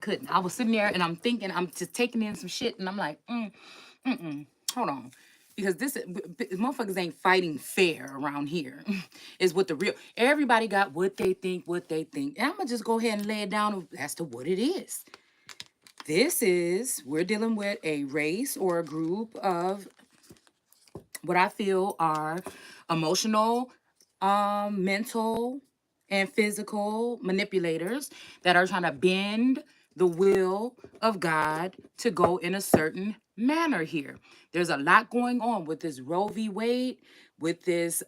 couldn't. I was sitting there and I'm thinking, I'm just taking in some shit, and I'm like, hold on. Because motherfuckers ain't fighting fair around here. Is what the real, everybody got what they think. And I'm gonna just go ahead and lay it down as to what it is. We're dealing with a race or a group of what I feel are emotional, mental, and physical manipulators that are trying to bend the will of God to go in a certain manner here. There's a lot going on with this Roe v. Wade, with this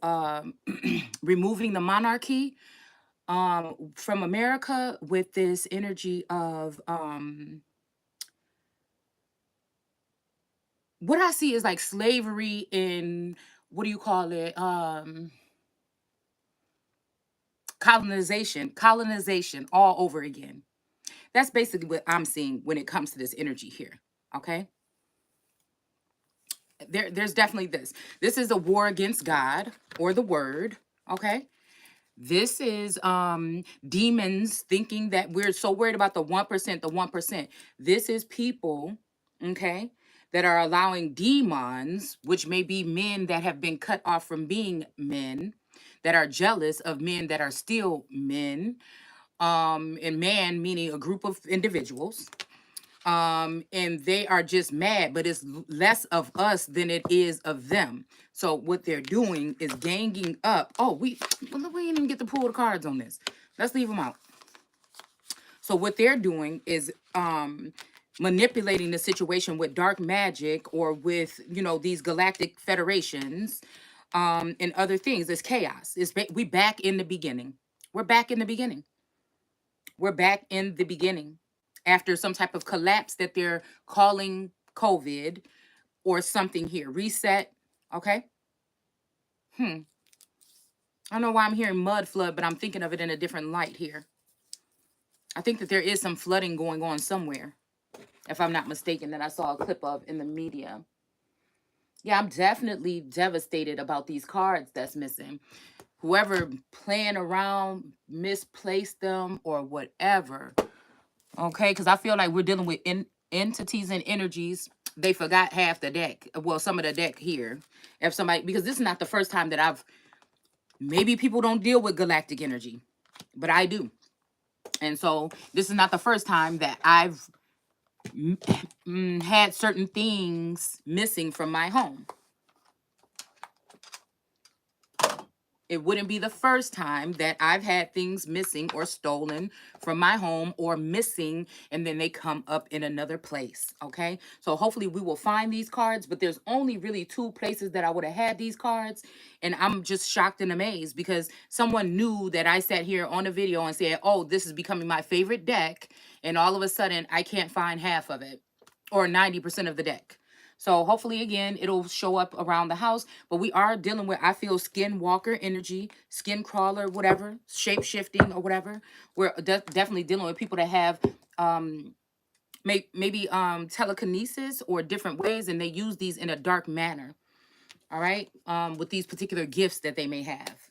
removing the monarchy from America, with this energy of what I see is like slavery in, what do you call it? Colonization all over again. That's basically what I'm seeing when it comes to this energy here. Okay. There's definitely this. This is a war against God or the word. Okay. This is demons thinking that we're so worried about the 1%. This is people, okay, that are allowing demons, which may be men that have been cut off from being men, that are jealous of men that are still men, and man meaning a group of individuals, and they are just mad, but it's less of us than it is of them. So what they're doing is ganging up. Oh, we didn't even get to pull the cards on this. Let's leave them out. So what they're doing is manipulating the situation with dark magic, or with, these galactic federations, and other things. It's chaos. We back in the beginning. We're back in the beginning. We're back in the beginning after some type of collapse that they're calling COVID or something here. Reset. Okay. I don't know why I'm hearing mud flood, but I'm thinking of it in a different light here. I think that there is some flooding going on somewhere, if I'm not mistaken, that I saw a clip of in the media. Yeah, I'm definitely devastated about these cards that's missing. Whoever playing around misplaced them or whatever. Okay, because I feel like we're dealing with entities and energies. They forgot half the deck. Well, some of the deck here. If somebody, because this is not the first time that maybe people don't deal with galactic energy, but I do. And so this is not the first time that I've had certain things missing from my home. It wouldn't be the first time that I've had things missing or stolen from my home, or missing, and then they come up in another place, okay? So hopefully we will find these cards, but there's only really 2 places that I would have had these cards, and I'm just shocked and amazed because someone knew that I sat here on a video and said, oh, this is becoming my favorite deck, and all of a sudden I can't find half of it, or 90% of the deck. So hopefully, again, it'll show up around the house. But we are dealing with, I feel, skinwalker energy, skin crawler, whatever, shape shifting or whatever. We're definitely dealing with people that have maybe telekinesis or different ways, and they use these in a dark manner. All right, with these particular gifts that they may have.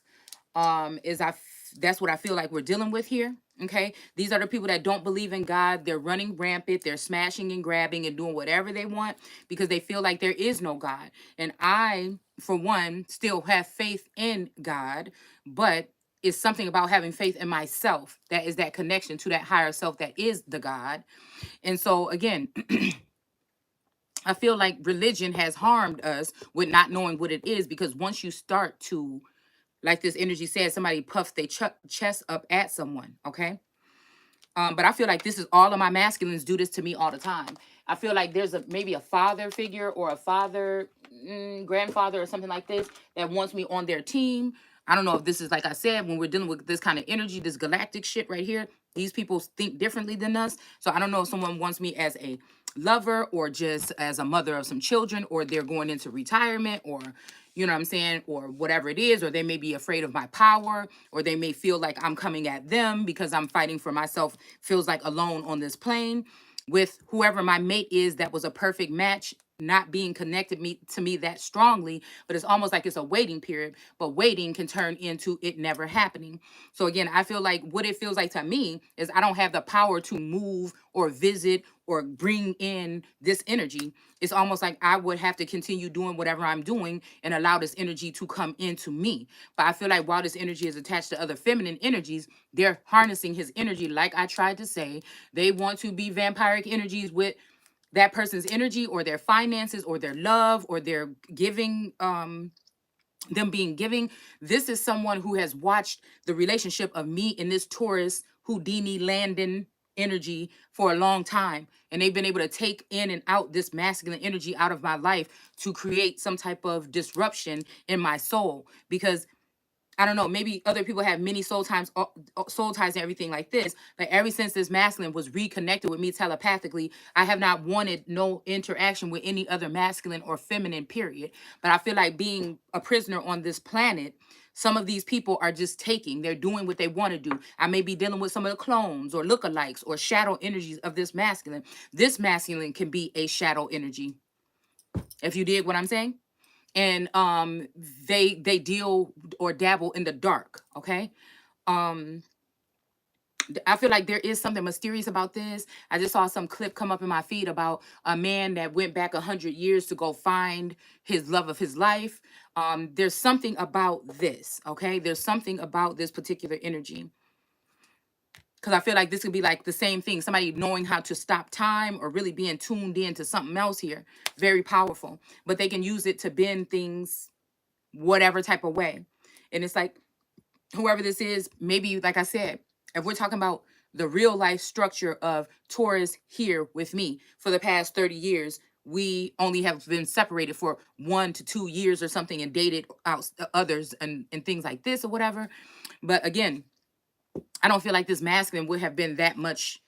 That's what I feel like we're dealing with here. Okay, these are the people that don't believe in God. They're running rampant. They're smashing and grabbing and doing whatever they want because they feel like there is no God. And I, for one, still have faith in God, but it's something about having faith in myself that is that connection to that higher self that is the God. And so again, I feel like religion has harmed us with not knowing what it is, because once you start to, like this energy says, somebody puffs their chest up at someone, okay? But I feel like this is, all of my masculines do this to me all the time. I feel like there's maybe a father figure or a father, grandfather or something like this that wants me on their team. I don't know if this is, like I said, when we're dealing with this kind of energy, this galactic shit right here, these people think differently than us. So I don't know if someone wants me as a lover, or just as a mother of some children, or they're going into retirement, or you know what I'm saying, or whatever it is, or they may be afraid of my power, or they may feel like I'm coming at them because I'm fighting for myself, feels like alone on this plane with whoever my mate is that was a perfect match not being connected to me that strongly, but it's almost like it's a waiting period, but waiting can turn into it never happening. So again, I feel like what it feels like to me is I don't have the power to move or visit or bring in this energy. It's almost like I would have to continue doing whatever I'm doing and allow this energy to come into me. But I feel like while this energy is attached to other feminine energies, they're harnessing his energy. Like I tried to say, they want to be vampiric energies with that person's energy or their finances or their love or their giving, them being giving. This is someone who has watched the relationship of me and this Taurus Houdini Landon energy for a long time, and they've been able to take in and out this masculine energy out of my life to create some type of disruption in my soul. Because I don't know, maybe other people have many soul ties and everything like this. But ever since this masculine was reconnected with me telepathically, I have not wanted no interaction with any other masculine or feminine, period. But I feel like being a prisoner on this planet, some of these people are just they're doing what they want to do. I may be dealing with some of the clones or lookalikes or shadow energies of this masculine. This masculine can be a shadow energy, if you dig what I'm saying. And they deal or dabble in the dark. Okay. I feel like there is something mysterious about this. I just saw some clip come up in my feed about a man that went back 100 years to go find his love of his life. There's something about this. Okay, there's something about this particular energy, because I feel like this could be like the same thing. Somebody knowing how to stop time or really being tuned in to something else here. Very powerful. But they can use it to bend things whatever type of way. And it's like, whoever this is, maybe, like I said, if we're talking about the real life structure of Taurus here with me for the past 30 years, we only have been separated for 1 to 2 years or something and dated out others and things like this or whatever. But again, I don't feel like this masculine would have been that much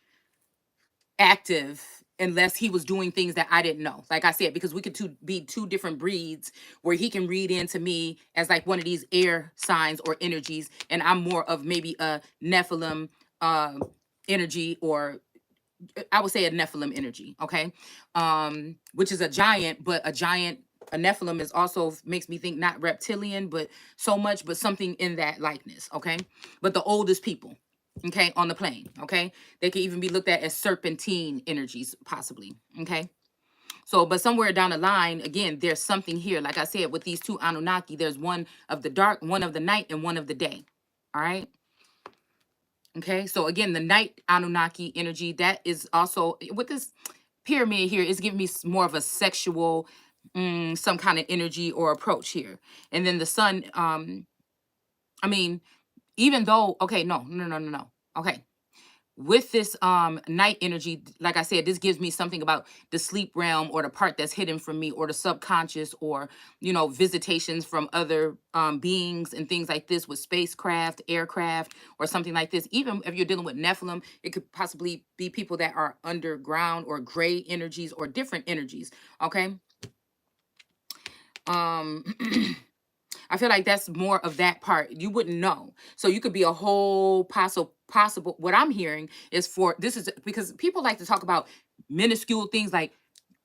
active unless he was doing things that I didn't know. Like I said, because we could be two different breeds where he can read into me as like one of these air signs or energies, and I'm more of maybe a Nephilim energy, or I would say a Nephilim energy, okay? Which is a giant, but a Nephilim is also makes me think not reptilian, but so much, but something in that likeness, okay? But the oldest people, okay, on the plane, okay? They can even be looked at as serpentine energies, possibly, okay? So, but somewhere down the line, again, there's something here. Like I said, with these two Anunnaki, there's one of the dark, one of the night, and one of the day, all right? Okay, so again, the night Anunnaki energy, that is also, with this pyramid here, is giving me more of a sexual, some kind of energy or approach here. And then the sun, I mean, even though, okay, no. Okay. With this night energy, like I said, this gives me something about the sleep realm or the part that's hidden from me or the subconscious, or, you know, visitations from other beings and things like this with spacecraft, aircraft, or something like this. Even if you're dealing with Nephilim, it could possibly be people that are underground or gray energies or different energies. Okay. I feel like that's more of that part. You wouldn't know. So you could be a whole possible, what I'm hearing is this is because people like to talk about minuscule things like,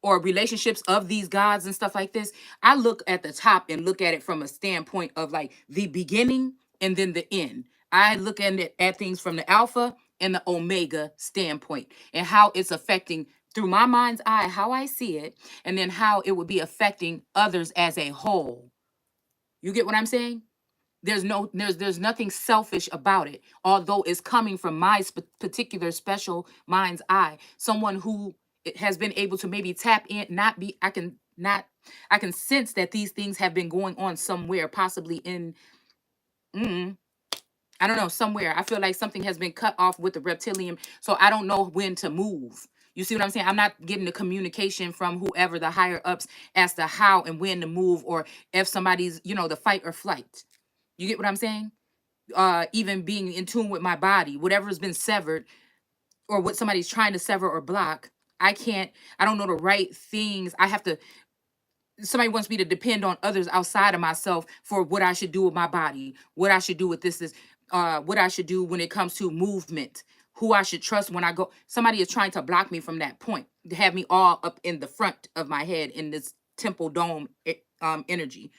or relationships of these gods and stuff like this. I look at the top and look at it from a standpoint of like the beginning and then the end. I look at things from the alpha and the omega standpoint and how it's affecting through my mind's eye, how I see it, and then how it would be affecting others as a whole. You get what I'm saying? There's nothing selfish about it, although it's coming from my particular special mind's eye. Someone who has been able to maybe tap in, I can sense that these things have been going on somewhere, possibly in, I don't know, somewhere. I feel like something has been cut off with the reptilian, so I don't know when to move. You see what I'm saying? I'm not getting the communication from whoever the higher ups as to how and when to move, or if somebody's, you know, the fight or flight. You get what I'm saying? Even being in tune with my body, whatever has been severed or what somebody's trying to sever or block, I don't know the right things. Somebody wants me to depend on others outside of myself for what I should do with my body, what I should do with this, what I should do when it comes to movement, who I should trust when I go. Somebody is trying to block me from that point, to have me all up in the front of my head in this temple dome energy.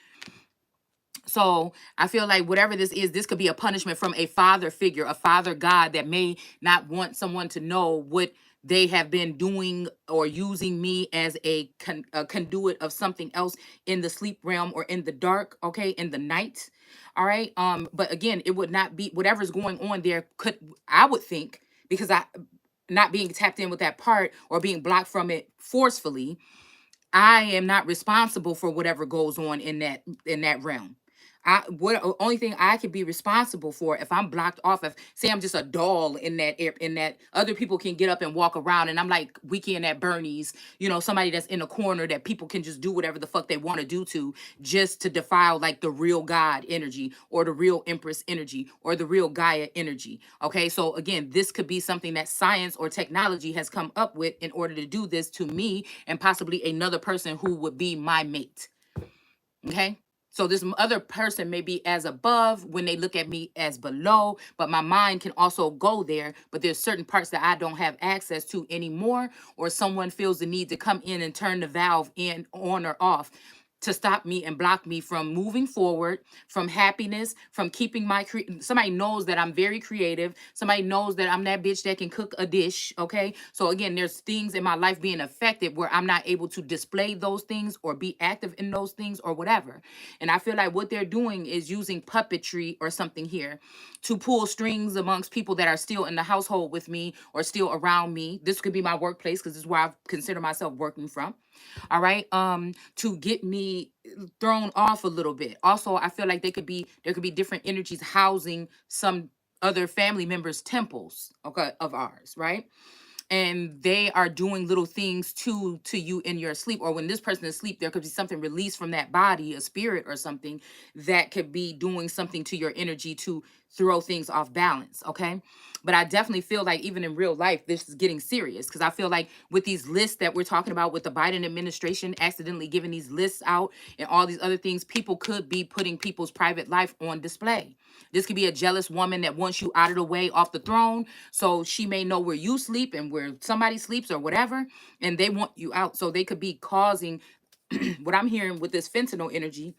So I feel like whatever this is, this could be a punishment from a father figure, a father God that may not want someone to know what they have been doing or using me as a conduit of something else in the sleep realm or in the dark, okay, in the night. All right. But again, it would not be whatever's going on there could, I would think, because I not being tapped in with that part or being blocked from it forcefully, I am not responsible for whatever goes on in that realm. Only thing I could be responsible for if I'm blocked off, if say I'm just a doll in that air, in that other people can get up and walk around and I'm like weekend at Bernie's, somebody that's in a corner that people can just do whatever the fuck they want to do to, just to defile like the real God energy or the real Empress energy or the real Gaia energy. Okay, so again, this could be something that science or technology has come up with in order to do this to me and possibly another person who would be my mate. Okay. So this other person may be as above when they look at me as below, but my mind can also go there. But there's certain parts that I don't have access to anymore, or someone feels the need to come in and turn the valve in, on or off, to stop me and block me from moving forward, from happiness, from keeping my somebody knows that I'm very creative. Somebody knows that I'm that bitch that can cook a dish. Okay. So again, there's things in my life being affected where I'm not able to display those things or be active in those things or whatever. And I feel like what they're doing is using puppetry or something here to pull strings amongst people that are still in the household with me or still around me. This could be my workplace because this is where I consider myself working from. All right. To get me thrown off a little bit. Also, I feel like there could be different energies housing some other family members' temples, okay, of ours, right? And they are doing little things to you in your sleep, or when this person is asleep, there could be something released from that body, a spirit or something that could be doing something to your energy to throw things off balance. Okay. But I definitely feel like even in real life, this is getting serious, because I feel like with these lists that we're talking about with the Biden administration accidentally giving these lists out and all these other things, people could be putting people's private life on display. This could be a jealous woman that wants you out of the way, off the throne, so she may know where you sleep and where somebody sleeps or whatever, and they want you out. So they could be causing what I'm hearing with this fentanyl energy.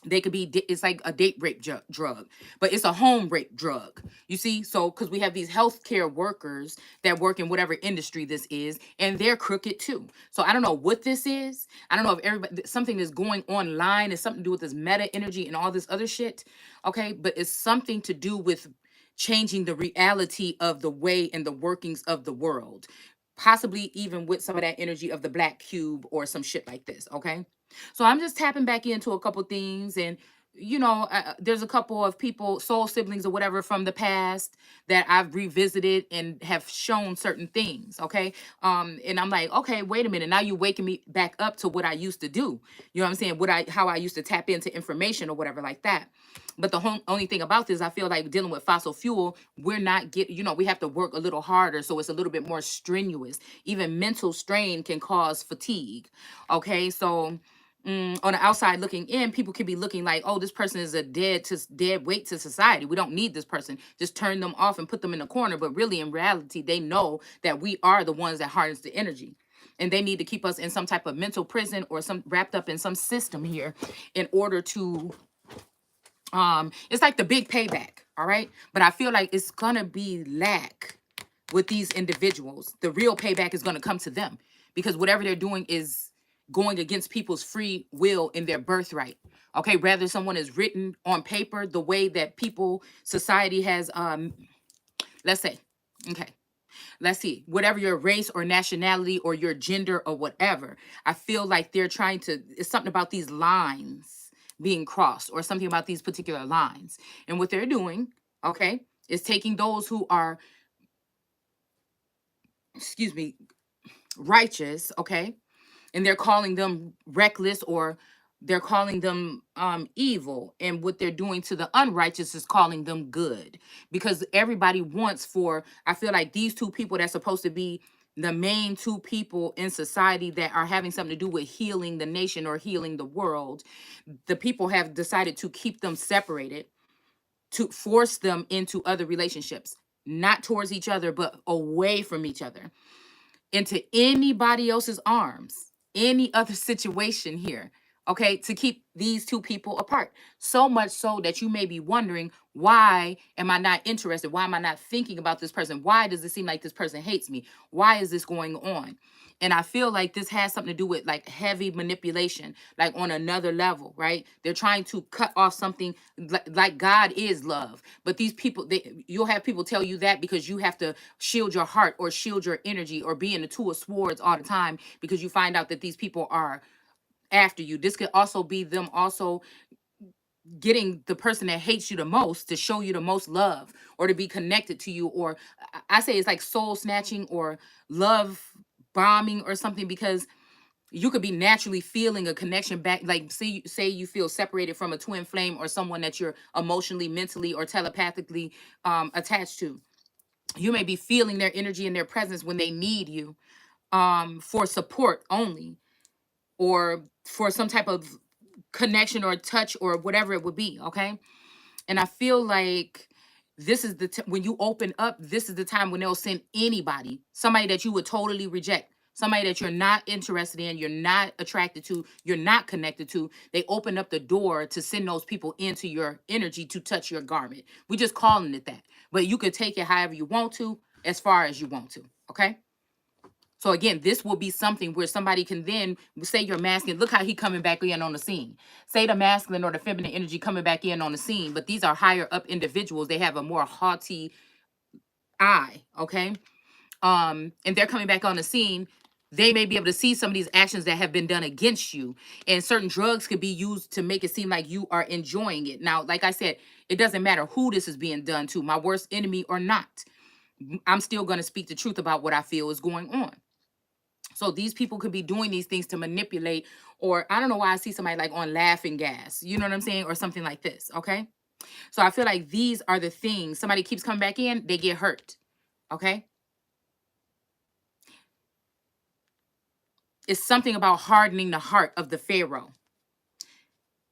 They could be, it's like a date rape drug, but it's a home rape drug. You see? So, because we have these healthcare workers that work in whatever industry this is, and they're crooked too. So I don't know what this is. I don't know if everybody, something is going online, is something to do with this meta energy and all this other shit. Okay. But it's something to do with changing the reality of the way and the workings of the world, possibly even with some of that energy of the black cube or some shit like this. Okay. So I'm just tapping back into a couple things, and there's a couple of people, soul siblings or whatever from the past that I've revisited and have shown certain things. Okay. And I'm like, okay, wait a minute. Now you waking me back up to what I used to do. You know what I'm saying? How I used to tap into information or whatever like that. But the only thing about this, I feel like dealing with fossil fuel, we're not we have to work a little harder. So it's a little bit more strenuous. Even mental strain can cause fatigue. Okay. So on the outside looking in, people could be looking like, oh, this person is a dead weight to society. We don't need this person. Just turn them off and put them in a corner. But really, in reality, they know that we are the ones that harness the energy. And they need to keep us in some type of mental prison or some wrapped up in some system here in order to, it's like the big payback. All right. But I feel like it's going to be lack with these individuals. The real payback is going to come to them, because whatever they're doing is going against people's free will in their birthright. Okay, rather someone is written on paper the way that society has, let's say, okay, let's see, whatever your race or nationality or your gender or whatever, I feel like they're trying to, it's something about these lines being crossed or something about these particular lines. And what they're doing, okay, is taking those who are, excuse me, righteous, okay, and they're calling them reckless, or they're calling them evil, and what they're doing to the unrighteous is calling them good, because everybody wants for, I feel like these two people that's supposed to be the main two people in society that are having something to do with healing the nation or healing the world, the people have decided to keep them separated, to force them into other relationships. not towards each other, but away from each other, into anybody else's arms, any other situation here, okay, to keep these two people apart. So much so that you may be wondering, why am I not interested? Why am I not thinking about this person? Why does it seem like this person hates me? Why is this going on? And I feel like this has something to do with like heavy manipulation, like on another level, right? They're trying to cut off something like God is love. But these people, you'll have people tell you that because you have to shield your heart or shield your energy or be in the two of swords all the time because you find out that these people are after you. This could also be them also getting the person that hates you the most to show you the most love or to be connected to you, or I say it's like soul snatching or love bombing or something, because you could be naturally feeling a connection back, like say you feel separated from a twin flame or someone that you're emotionally, mentally, or telepathically attached to. You may be feeling their energy and their presence when they need you for support only, or for some type of connection or touch or whatever it would be, okay? And I feel like this is when you open up, this is the time when they'll send anybody, somebody that you would totally reject, somebody that you're not interested in, you're not attracted to, you're not connected to. They open up the door to send those people into your energy to touch your garment. We're just calling it that. But you could take it however you want to, as far as you want to, okay? So again, this will be something where somebody can then say you're masculine. Look how he coming back in on the scene. Say the masculine or the feminine energy coming back in on the scene, but these are higher up individuals. They have a more haughty eye, okay? And they're coming back on the scene. They may be able to see some of these actions that have been done against you, and certain drugs could be used to make it seem like you are enjoying it. Now, like I said, it doesn't matter who this is being done to, my worst enemy or not. I'm still going to speak the truth about what I feel is going on. So these people could be doing these things to manipulate, or I don't know why I see somebody like on laughing gas, you know what I'm saying? Or something like this, okay? So I feel like these are the things. Somebody keeps coming back in, they get hurt, okay? It's something about hardening the heart of the Pharaoh.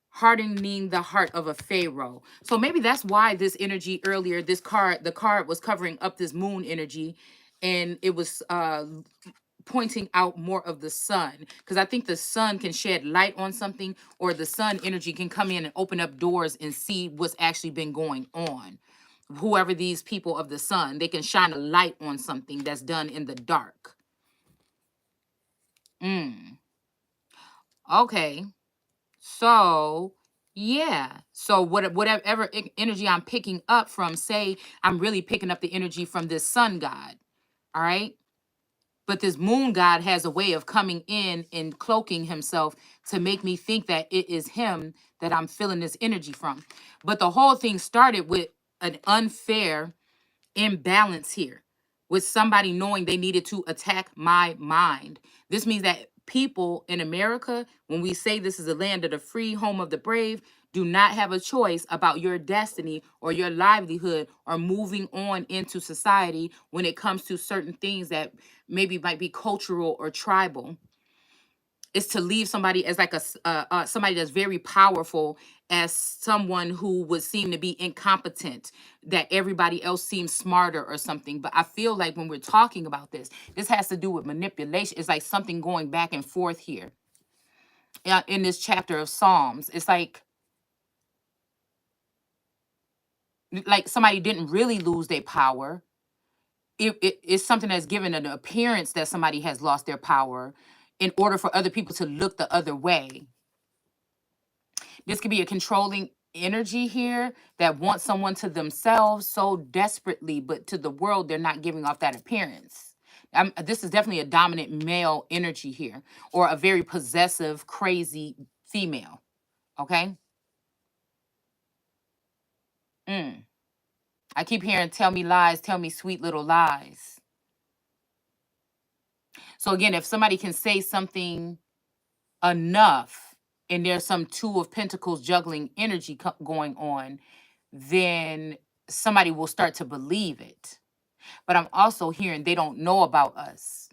Hardening the heart of a Pharaoh. So maybe that's why this energy earlier, the card was covering up this moon energy, and it was pointing out more of the sun, because I think the sun can shed light on something, or the sun energy can come in and open up doors and see what's actually been going on. Whoever these people of the sun, they can shine a light on something that's done in the dark. Okay, so yeah, so whatever energy I'm picking up from, say I'm really picking up the energy from this sun god, all right? But this moon god has a way of coming in and cloaking himself to make me think that it is him that I'm feeling this energy from. But the whole thing started with an unfair imbalance here, with somebody knowing they needed to attack my mind. This means that people in America, when we say this is a land of the free, home of the brave, do not have a choice about your destiny or your livelihood or moving on into society when it comes to certain things that maybe might be cultural or tribal. Is to leave somebody as like somebody that's very powerful as someone who would seem to be incompetent, that everybody else seems smarter or something. But I feel like when we're talking about this has to do with manipulation. It's like something going back and forth here in this chapter of Psalms. It's like somebody didn't really lose their power. It's something that's given an appearance that somebody has lost their power in order for other people to look the other way. This could be a controlling energy here that wants someone to themselves so desperately, but to the world, they're not giving off that appearance. This is definitely a dominant male energy here, or a very possessive, crazy female. Okay? I keep hearing, tell me lies, tell me sweet little lies. So again, if somebody can say something enough, and there's some Two of Pentacles juggling energy going on, then somebody will start to believe it. But I'm also hearing they don't know about us.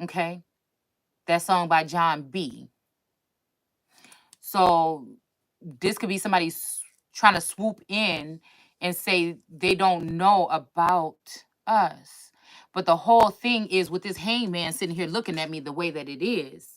Okay? That song by John B. So this could be somebody trying to swoop in and say they don't know about us. But the whole thing is with this hangman sitting here looking at me the way that it is.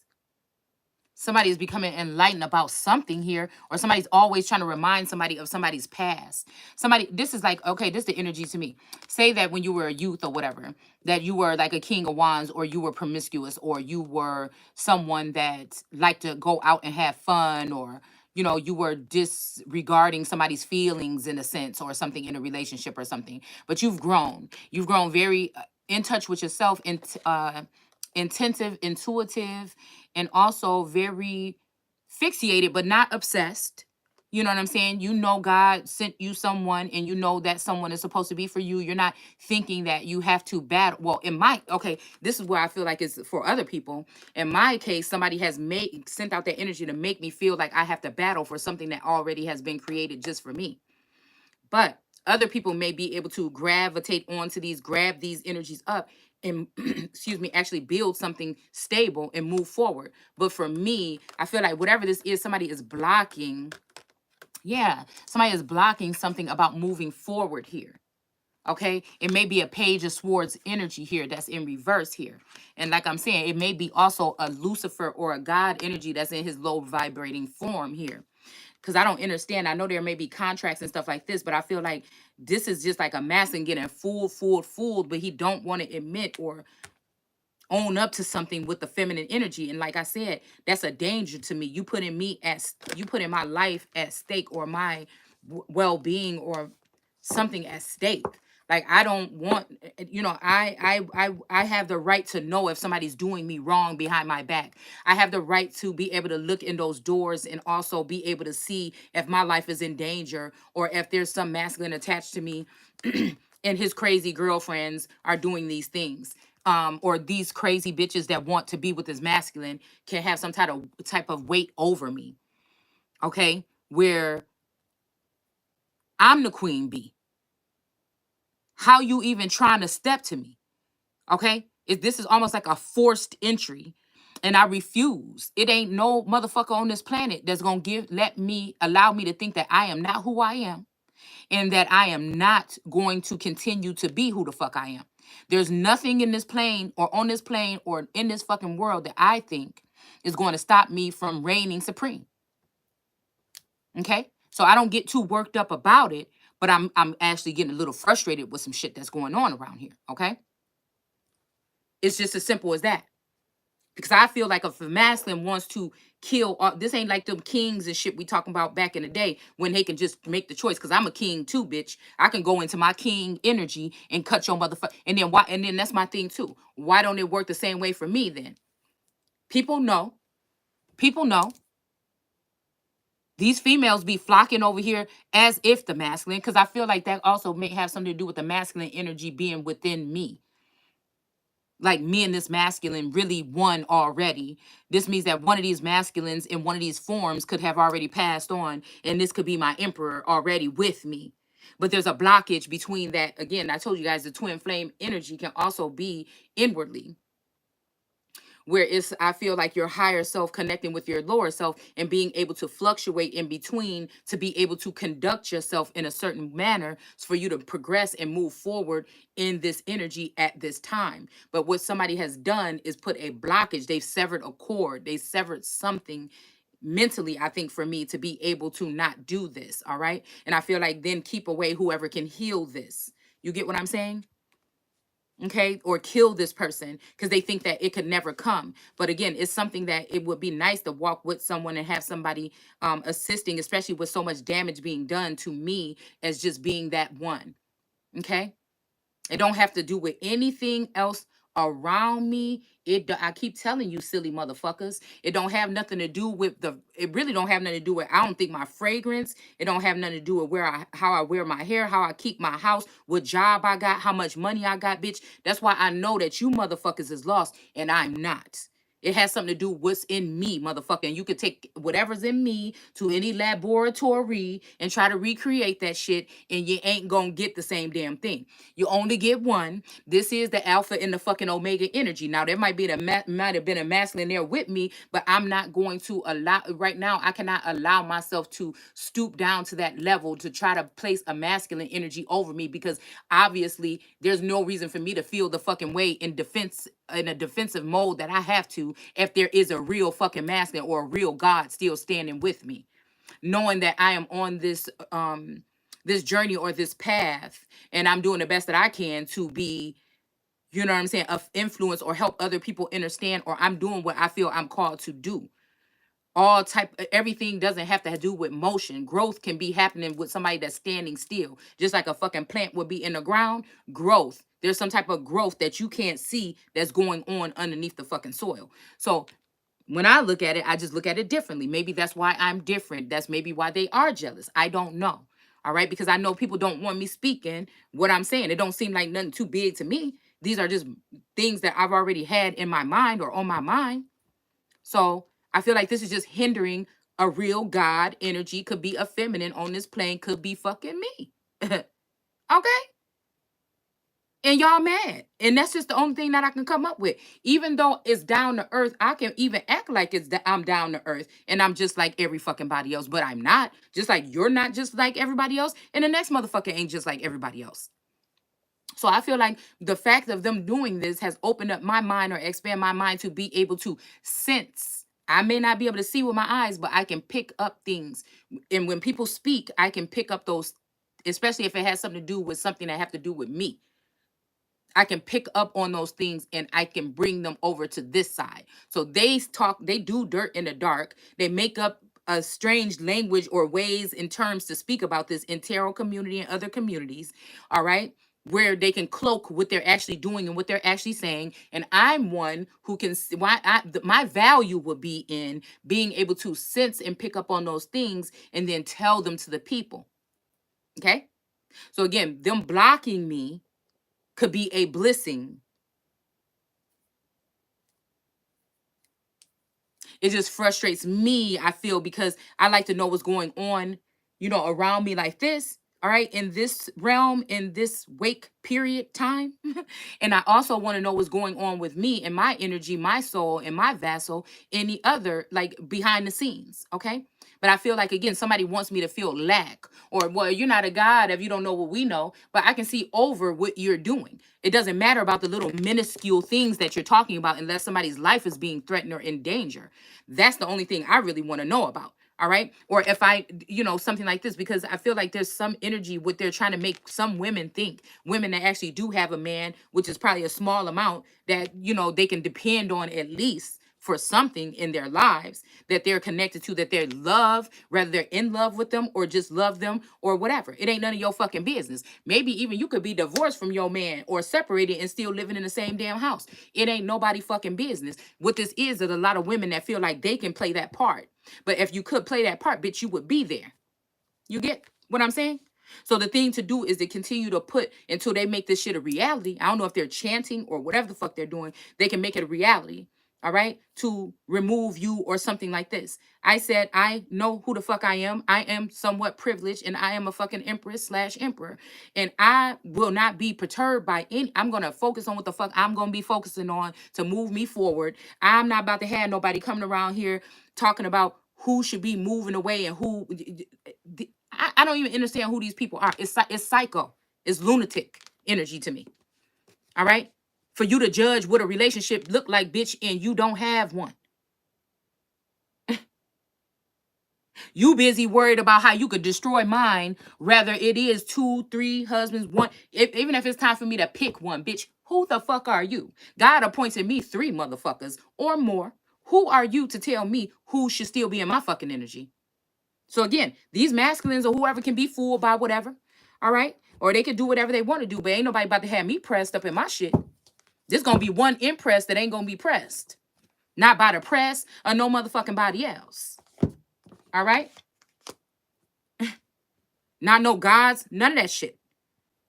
Somebody is becoming enlightened about something here, or somebody's always trying to remind somebody of somebody's past. Somebody, this is like, okay, this is the energy to me. Say that when you were a youth or whatever, that you were like a king of wands, or you were promiscuous, or you were someone that liked to go out and have fun, or you know, you were disregarding somebody's feelings in a sense, or something in a relationship or something. But you've grown. You've grown very in touch with yourself, intensive, intuitive, and also very fixated, but not obsessed. You know what I'm saying? You know God sent you someone, and you know that someone is supposed to be for you. You're not thinking that you have to battle. Well, in my, okay, this is where I feel like it's for other people. In my case, somebody has sent out that energy to make me feel like I have to battle for something that already has been created just for me. But other people may be able to gravitate onto these, grab these energies up, and excuse me, actually build something stable and move forward. But for me, I feel like whatever this is, somebody is blocking. Yeah, somebody is blocking something about moving forward here. Okay, it may be a page of swords energy here that's in reverse here. And like I'm saying, it may be also a Lucifer or a God energy that's in his low vibrating form here. Because I don't understand. I know there may be contracts and stuff like this, but I feel like this is just like a masculine getting fooled, but he don't want to admit or own up to something with the feminine energy. And like I said, that's a danger to me. You putting my life at stake, or my well-being, or something at stake. Like, I don't want, you know, I have the right to know if somebody's doing me wrong behind my back. I have the right to be able to look in those doors and also be able to see if my life is in danger, or if there's some masculine attached to me and his crazy girlfriends are doing these things. Or these crazy bitches that want to be with this masculine can have some type of weight over me. Okay? Where I'm the queen bee. How you even trying to step to me? Okay? This is almost like a forced entry, and I refuse. It ain't no motherfucker on this planet that's gonna allow me to think that I am not who I am, and that I am not going to continue to be who the fuck I am. There's nothing in this plane, or on this plane, or in this fucking world that I think is going to stop me from reigning supreme. Okay? So I don't get too worked up about it, but I'm actually getting a little frustrated with some shit that's going on around here. Okay? It's just as simple as that. Because I feel like if a masculine wants to kill, this ain't like them kings and shit we talking about back in the day when they can just make the choice. Because I'm a king too, bitch. I can go into my king energy and cut your motherfucker. And then why? And then that's my thing too. Why don't it work the same way for me then? People know. People know. These females be flocking over here as if the masculine. Because I feel like that also may have something to do with the masculine energy being within me. Like me and this masculine really won already. This means that one of these masculines in one of these forms could have already passed on, and this could be my emperor already with me. But there's a blockage between that. Again, I told you guys the twin flame energy can also be inwardly, where I feel like your higher self connecting with your lower self and being able to fluctuate in between to be able to conduct yourself in a certain manner for you to progress and move forward in this energy at this time. But what somebody has done is put a blockage. They've severed a cord. They severed something mentally, I think, for me to be able to not do this. All right. And I feel like then keep away whoever can heal this. You get what I'm saying? Okay, or kill this person because they think that it could never come. But again, it's something that it would be nice to walk with someone and have somebody assisting, especially with so much damage being done to me as just being that one. Okay, it don't have to do with anything else around me. I keep telling you, silly motherfuckers, it don't have nothing to do with it really don't have nothing to do with, I don't think, my fragrance. It don't have nothing to do with how I wear my hair, how I keep my house, what job I got, how much money I got, bitch. That's why I know that you motherfuckers is lost and I'm not. It has something to do with what's in me, motherfucker. And you could take whatever's in me to any laboratory and try to recreate that shit, and you ain't gonna get the same damn thing. You only get one. This is the alpha and the fucking omega energy. Now, there might be might have been a masculine there with me, but I'm not going to allow right now. I cannot allow myself to stoop down to that level to try to place a masculine energy over me, because obviously there's no reason for me to feel the fucking way in defense, in a defensive mode that I have to, if there is a real fucking masculine or a real God still standing with me, knowing that I am on this this journey or this path, and I'm doing the best that I can to be, you know what I'm saying, of influence or help other people understand, or I'm doing what I feel I'm called to do. All type, everything doesn't have to do with motion. Growth can be happening with somebody that's standing still, just like a fucking plant would be in the ground. Growth, there's some type of growth that you can't see that's going on underneath the fucking soil. So when I look at it, I just look at it differently. Maybe that's why I'm different. That's maybe why they are jealous. I don't know. All right, because I know people don't want me speaking what I'm saying. It don't seem like nothing too big to me. These are just things that I've already had in my mind or on my mind. So I feel like this is just hindering a real God energy. Could be a feminine on this plane, could be fucking me. Okay? And y'all mad. And that's just the only thing that I can come up with. Even though it's down to earth, I can even act like I'm down to earth and I'm just like every fucking body else, but I'm not. Just like you're not just like everybody else, and the next motherfucker ain't just like everybody else. So I feel like the fact of them doing this has opened up my mind, or expand my mind, to be able to sense. I may not be able to see with my eyes, but I can pick up things. And when people speak, I can pick up those, especially if it has something to do with something that have to do with me. I can pick up on those things and I can bring them over to this side. So they talk, they do dirt in the dark. They make up a strange language or ways and terms to speak about this in tarot community and other communities. All right. Where they can cloak what they're actually doing and what they're actually saying. And I'm one who can, my value would be in being able to sense and pick up on those things and then tell them to the people. Okay. So again, them blocking me could be a blessing. It just frustrates me, I feel, because I like to know what's going on, you know, around me like this. All right, in this realm, in this wake period time. And I also want to know what's going on with me and my energy, my soul, and my vessel, any other, like behind the scenes. Okay. But I feel like, again, somebody wants me to feel lack, or, well, you're not a God if you don't know what we know, but I can see over what you're doing. It doesn't matter about the little minuscule things that you're talking about unless somebody's life is being threatened or in danger. That's the only thing I really want to know about. All right. Or if I, you know, something like this, because I feel like there's some energy what they're trying to make some women think, women that actually do have a man, which is probably a small amount, that, you know, they can depend on at least for something in their lives, that they're connected to, that they love, whether they're in love with them or just love them or whatever. It ain't none of your fucking business. Maybe even you could be divorced from your man or separated and still living in the same damn house. It ain't nobody fucking business. What this is a lot of women that feel like they can play that part. But if you could play that part, bitch, you would be there. You get what I'm saying? So the thing to do is to continue to put until they make this shit a reality. I don't know if they're chanting or whatever the fuck they're doing. They can make it a reality. All right, to remove you or something like this. I said, I know who the fuck I am. I am somewhat privileged, and I am a fucking empress/emperor. And I will not be perturbed by any. I'm going to focus on what the fuck I'm going to be focusing on to move me forward. I'm not about to have nobody coming around here talking about who should be moving away and who. I don't even understand who these people are. It's psycho. It's lunatic energy to me. All right. For you to judge what a relationship look like, bitch, and you don't have one. You busy worried about how you could destroy mine, rather it is 2, 3 husbands, one. Even if it's time for me to pick one, bitch, who the fuck are you? God appointed me 3 motherfuckers or more. Who are you to tell me who should still be in my fucking energy? So again, these masculines or whoever can be fooled by whatever, all right? Or they can do whatever they want to do, but ain't nobody about to have me pressed up in my shit. There's going to be one impressed that ain't going to be pressed. Not by the press or no motherfucking body else. All right? Not no gods, none of that shit.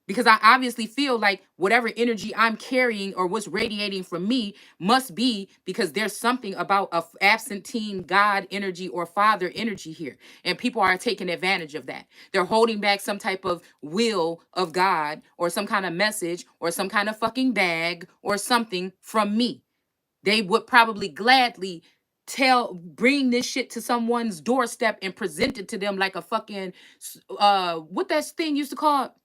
because I obviously feel like whatever energy I'm carrying or what's radiating from me must be because there's something about a absentee God energy or father energy here. And people are taking advantage of that. They're holding back some type of will of God or some kind of message or some kind of fucking bag or something from me. They would probably gladly bring this shit to someone's doorstep and present it to them like a fucking, what that thing used to call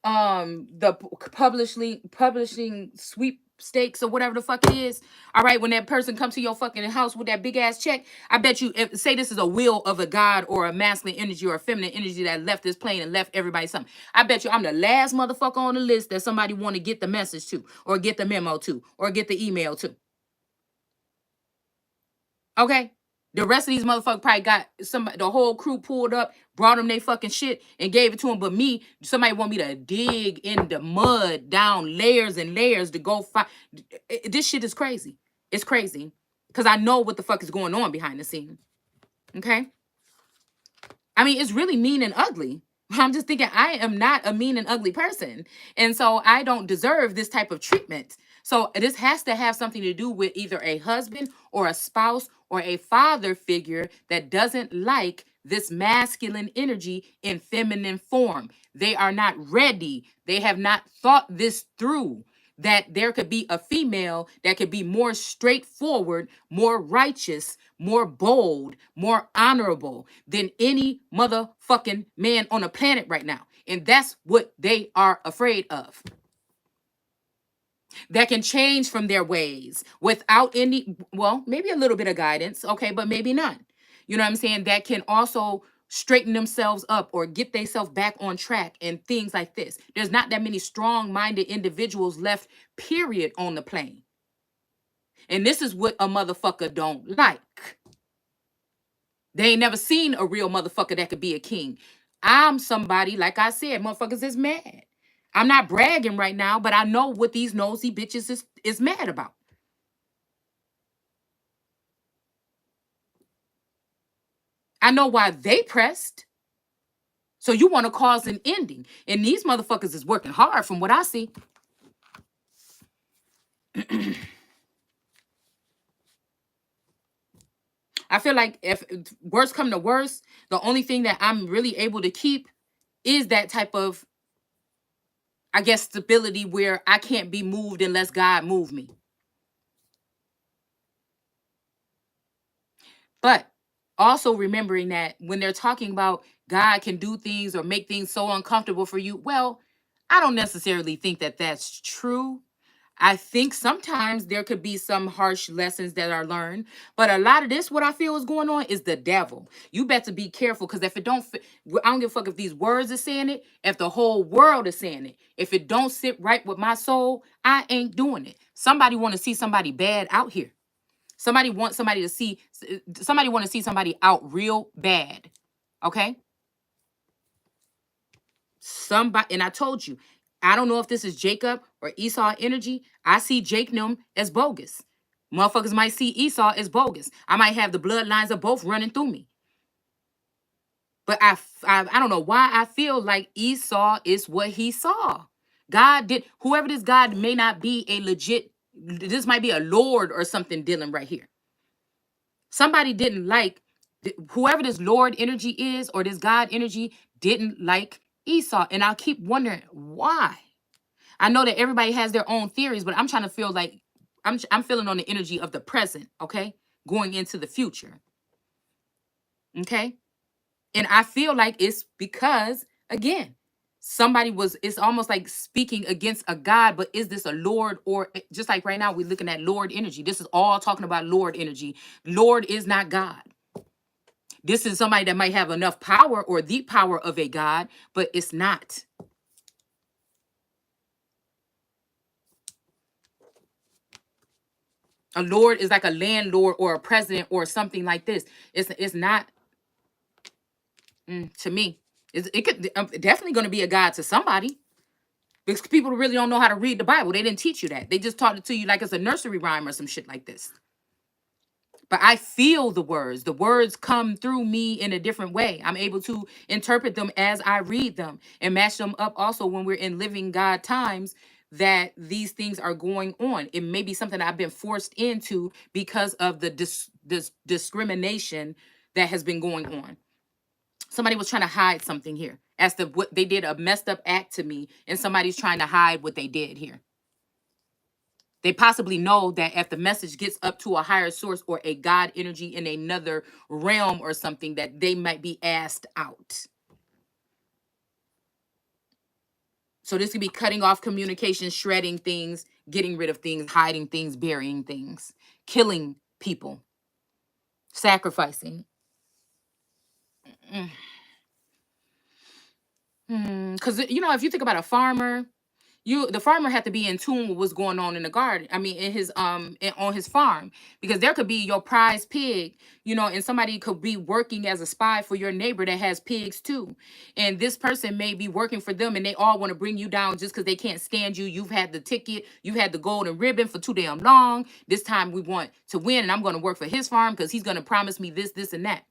the publishing sweepstakes or whatever the fuck it is. All right, when that person comes to your fucking house with that big ass check, I bet you, say this is a will of a God or a masculine energy or a feminine energy that left this plane and left everybody something. I bet you I'm the last motherfucker on the list that somebody want to get the message to or get the memo to or get the email to. Okay? The rest of these motherfuckers probably got the whole crew pulled up, brought them they fucking shit and gave it to them. But me, somebody want me to dig in the mud down layers and layers to go find. This shit is crazy. It's crazy. Because I know what the fuck is going on behind the scene. Okay? I mean, it's really mean and ugly. I'm just thinking I am not a mean and ugly person. And so I don't deserve this type of treatment. So this has to have something to do with either a husband or a spouse or a father figure that doesn't like this masculine energy in feminine form. They are not ready. They have not thought this through, that there could be a female that could be more straightforward, more righteous, more bold, more honorable than any motherfucking man on the planet right now. And that's what they are afraid of. That can change from their ways without any, well, maybe a little bit of guidance, okay, but maybe none. You know what I'm saying? That can also straighten themselves up or get themselves back on track and things like this. There's not that many strong-minded individuals left, period, on the plane. And this is what a motherfucker don't like. They ain't never seen a real motherfucker that could be a king. I'm somebody, like I said, motherfuckers is mad. I'm not bragging right now, but I know what these nosy bitches is mad about. I know why they pressed. So you want to cause an ending. And these motherfuckers is working hard from what I see. I feel like if worst come to worst, the only thing that I'm really able to keep is that type of, I guess, stability where I can't be moved unless God move me. But also remembering that when they're talking about God can do things or make things so uncomfortable for you, well, I don't necessarily think that that's true. I think sometimes there could be some harsh lessons that are learned, but a lot of this, what I feel is going on, is the devil. You better be careful, because if it don't fit, I don't give a fuck if these words are saying it, if the whole world is saying it. If it don't sit right with my soul, I ain't doing it. Somebody want to see somebody bad out here. Somebody want to see somebody out real bad. Okay? Somebody, and I told you, I don't know if this is Jacob or Esau energy. I see Jacob as bogus. Motherfuckers might see Esau as bogus. I might have the bloodlines of both running through me. But I don't know why I feel like Esau is what he saw. God did, whoever this God may not be a legit, this might be a Lord or something dealing right here. Somebody didn't like, whoever this Lord energy is or this God energy didn't like Esau. And I'll keep wondering why. I know that everybody has their own theories, but I'm trying to feel like I'm feeling on the energy of the present, okay? Going into the future. Okay? And I feel like it's because, again, it's almost like speaking against a God, but is this a Lord? Or just like right now, we're looking at Lord energy. This is all talking about Lord energy. Lord is not God. This is somebody that might have enough power or the power of a God, but it's not. A Lord is like a landlord or a president or something like this. It's not, to me. It could definitely going to be a God to somebody. Because people really don't know how to read the Bible. They didn't teach you that. They just taught it to you like it's a nursery rhyme or some shit like this. but I feel the words. The words come through me in a different way. I'm able to interpret them as I read them and match them up also when we're in living God times that these things are going on. It may be something I've been forced into because of the discrimination that has been going on. Somebody was trying to hide something here as to what they did, a messed up act to me, and somebody's trying to hide what they did here. They possibly know that if the message gets up to a higher source or a God energy in another realm or something, that they might be asked out. So this could be cutting off communication, shredding things, getting rid of things, hiding things, burying things, killing people, sacrificing. Because, you know, if you think about a farmer, the farmer had to be in tune with what's going on in the garden. I mean, in his on his farm, because there could be your prize pig, you know, and somebody could be working as a spy for your neighbor that has pigs too, and this person may be working for them, and they all want to bring you down just because they can't stand you. You've had the ticket, you had the golden ribbon for too damn long. This time we want to win, and I'm going to work for his farm because he's going to promise me this, this, and that.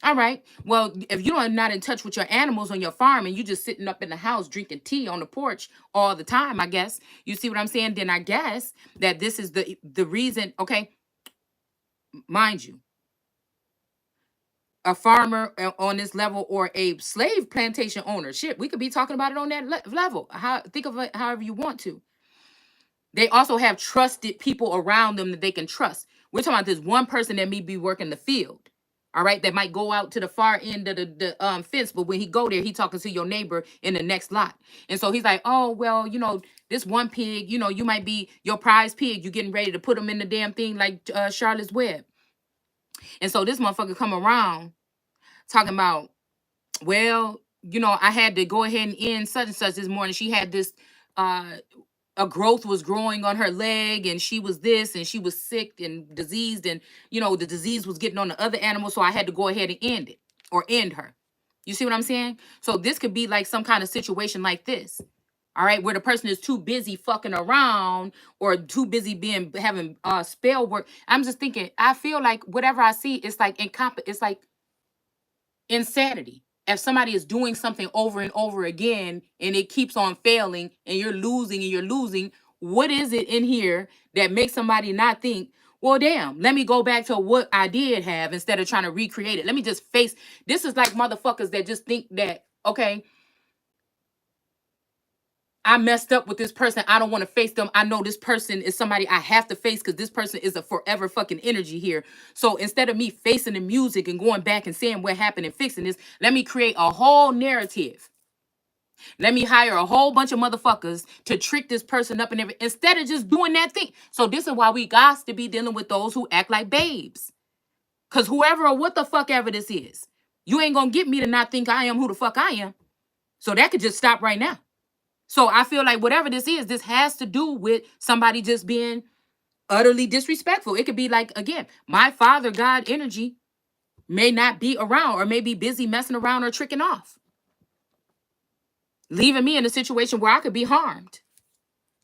All right. Well, if you are not in touch with your animals on your farm and you just sitting up in the house drinking tea on the porch all the time, I guess, you see what I'm saying? Then I guess that this is the reason. Okay. Mind you, a farmer on this level or a slave plantation owner, shit, we could be talking about it on that level. Think of it however you want to. They also have trusted people around them that they can trust. We're talking about this one person that may be working the field. All right, that might go out to the far end of the fence, but when he go there, he talking to your neighbor in the next lot. And so he's like, oh, well, you know, this one pig, you know, you might be your prize pig. You getting ready to put him in the damn thing like Charlotte's Web. And so this motherfucker come around talking about, well, you know, I had to go ahead and end such and such this morning. She had this, a growth was growing on her leg, and she was this, and she was sick and diseased, and you know the disease was getting on the other animal, so I had to go ahead and end it or end her. You see what I'm saying? So this could be like some kind of situation like this, all right, where the person is too busy fucking around or too busy having spell work. I'm just thinking, I feel like whatever I see, it's like it's like insanity. If somebody is doing something over and over again and it keeps on failing and you're losing, what is it in here that makes somebody not think, well, damn, let me go back to what I did have instead of trying to recreate it. Let me just face. This is like motherfuckers that just think that, okay, I messed up with this person. I don't want to face them. I know this person is somebody I have to face because this person is a forever fucking energy here. So instead of me facing the music and going back and saying what happened and fixing this, let me create a whole narrative. Let me hire a whole bunch of motherfuckers to trick this person up and everything instead of just doing that thing. So this is why we got to be dealing with those who act like babes. Because whoever or what the fuck ever this is, you ain't going to get me to not think I am who the fuck I am. So that could just stop right now. So I feel like whatever this is, this has to do with somebody just being utterly disrespectful. It could be like, again, my father, God energy may not be around or may be busy messing around or tricking off, leaving me in a situation where I could be harmed.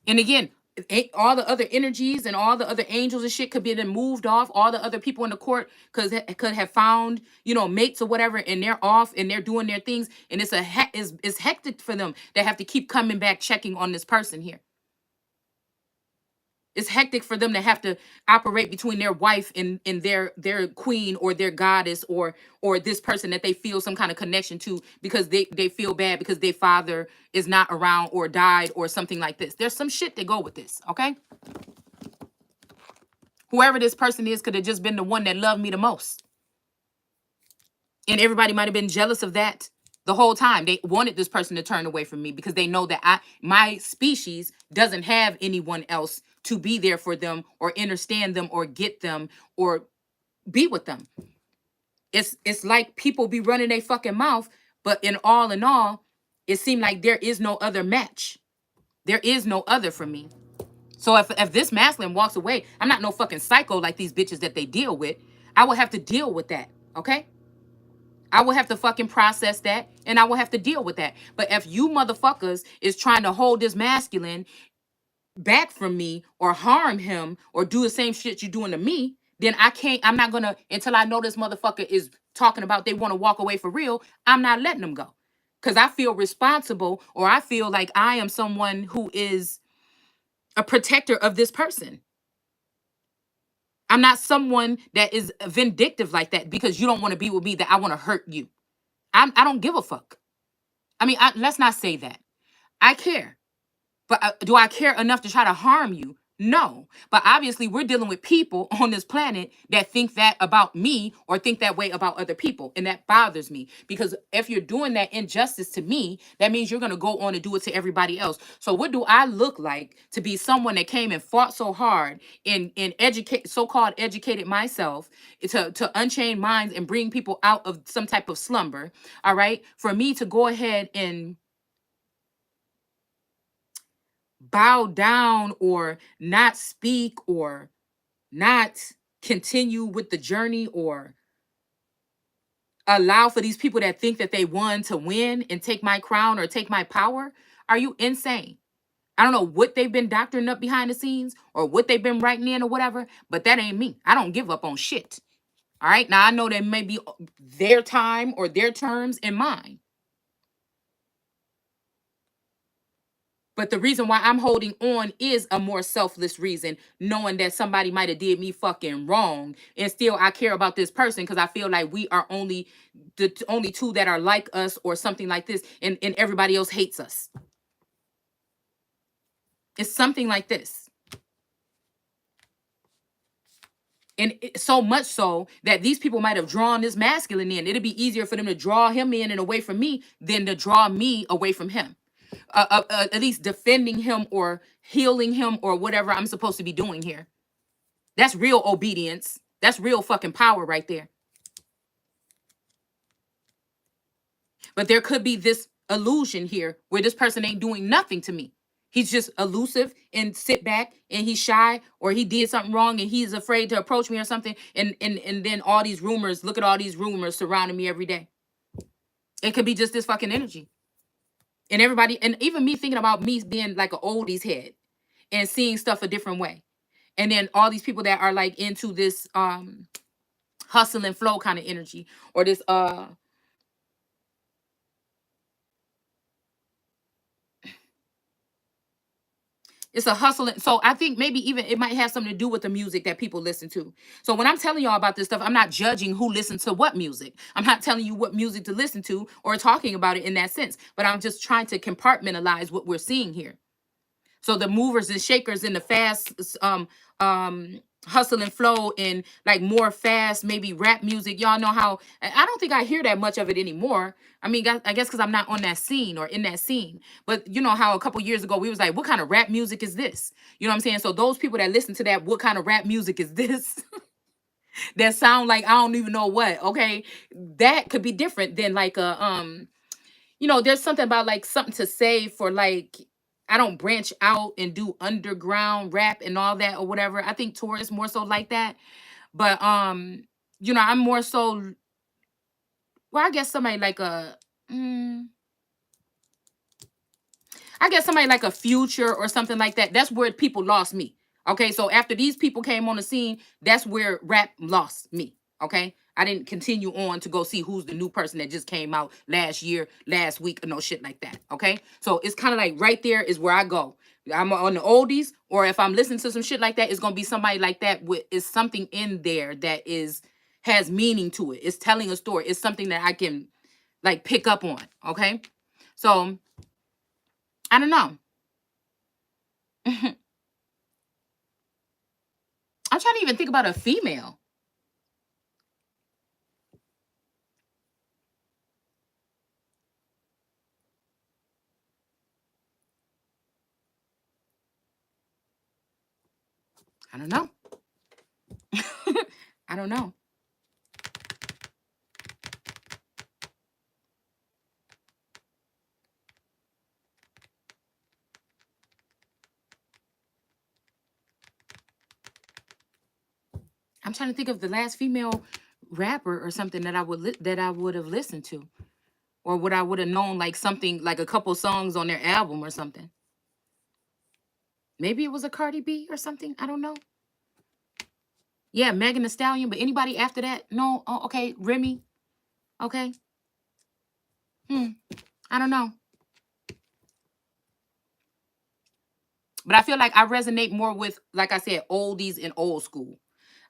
And again, all the other energies and all the other angels and shit could be then moved off. All the other people in the court could have found, you know, mates or whatever, and they're off and they're doing their things. And it's it's hectic for them. They have to keep coming back checking on this person here. It's hectic for them to have to operate between their wife and their queen or their goddess or this person that they feel some kind of connection to because they feel bad because their father is not around or died or something like this. There's some shit that go with this, okay? Whoever this person is could have just been the one that loved me the most. And everybody might have been jealous of that the whole time. They wanted this person to turn away from me because they know that my species doesn't have anyone else to be there for them or understand them or get them or be with them. It's like people be running their fucking mouth, but in all, it seemed like there is no other match. There is no other for me. So if this masculine walks away, I'm not no fucking psycho like these bitches that they deal with. I will have to deal with that, okay? I will have to fucking process that, and I will have to deal with that. But if you motherfuckers is trying to hold this masculine back from me or harm him or do the same shit you doing to me then I'm not gonna, until I know this motherfucker is talking about they want to walk away for real, I'm not letting them go. Because I feel responsible, or I feel like I am someone who is a protector of this person. I'm not someone that is vindictive like that because you don't want to be with me, that I want to hurt you. I don't give a fuck. I mean, let's not say that. I care. But do I care enough to try to harm you? No. But obviously, we're dealing with people on this planet that think that about me or think that way about other people. And that bothers me, because if you're doing that injustice to me, that means you're going to go on and do it to everybody else. So what do I look like to be someone that came and fought so hard and so-called educated myself to unchain minds and bring people out of some type of slumber? All right. For me to go ahead and bow down or not speak or not continue with the journey or allow for these people that think that they won to win and take my crown or take my power? Are you insane? I don't know what they've been doctoring up behind the scenes or what they've been writing in or whatever, but that ain't me. I don't give up on shit. All right. Now I know there may be their time or their terms and mine. But the reason why I'm holding on is a more selfless reason, knowing that somebody might have did me fucking wrong, and still I care about this person because I feel like we are only the only two that are like us or something like this, and everybody else hates us. It's something like this. And so much so that these people might have drawn this masculine in. It'd be easier for them to draw him in and away from me than to draw me away from him. At least defending him or healing him or whatever I'm supposed to be doing here. That's real obedience. That's real fucking power right there. But there could be this illusion here where this person ain't doing nothing to me. He's just elusive and sit back and he's shy, or he did something wrong and he's afraid to approach me or something. And then all these rumors, look at all these rumors surrounding me every day. It could be just this fucking energy. And everybody, and even me thinking about me being like an oldies head and seeing stuff a different way. And then all these people that are like into this hustle and flow kind of energy, or this it's a hustle. So I think maybe even it might have something to do with the music that people listen to. So when I'm telling y'all about this stuff, I'm not judging who listens to what music. I'm not telling you what music to listen to or talking about it in that sense. But I'm just trying to compartmentalize what we're seeing here. So the movers and shakers in the fast hustle and flow and like more fast, maybe rap music. Y'all know how, I don't think I hear that much of it anymore. I mean, I guess because I'm not on that scene or in that scene. But you know how a couple years ago we was like, what kind of rap music is this? You know what I'm saying? So those people that listen to that, what kind of rap music is this? That sound like I don't even know what. Okay, that could be different than like a there's something about like something to say for like, I don't branch out and do underground rap and all that or whatever. I think Tor is more so like that. But I'm more so, well, I guess somebody like I guess somebody like a Future or something like that. That's where people lost me. Okay, so after these people came on the scene, that's where rap lost me. Okay, I didn't continue on to go see who's the new person that just came out last year, last week, or no shit like that. Okay, so it's kind of like right there is where I go. I'm on the oldies, or if I'm listening to some shit like that, it's gonna be somebody like that with is something in there that has meaning to it. It's telling a story. It's something that I can like pick up on. Okay, so I don't know. I'm trying to even think about a female. I don't know. I don't know. I'm trying to think of the last female rapper or something that I would have listened to, or what I would have known, like something like a couple songs on their album or something. Maybe it was a Cardi B or something. I don't know. Yeah, Megan Thee Stallion, but anybody after that? No. Oh, okay, Remy. Okay. I don't know. But I feel like I resonate more with, like I said, oldies and old school.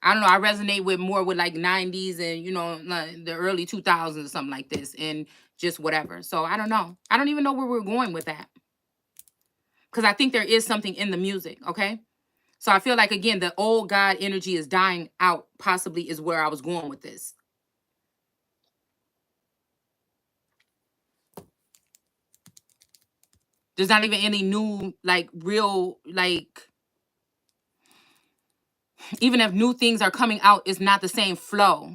I don't know. I resonate with more with like 90s and, like the early 2000s or something like this, and just whatever. So I don't know. I don't even know where we're going with that, because I think there is something in the music. Okay. So I feel like, again, the old God energy is dying out, possibly, is where I was going with this. There's not even any new, like, real, like, even if new things are coming out, it's not the same flow.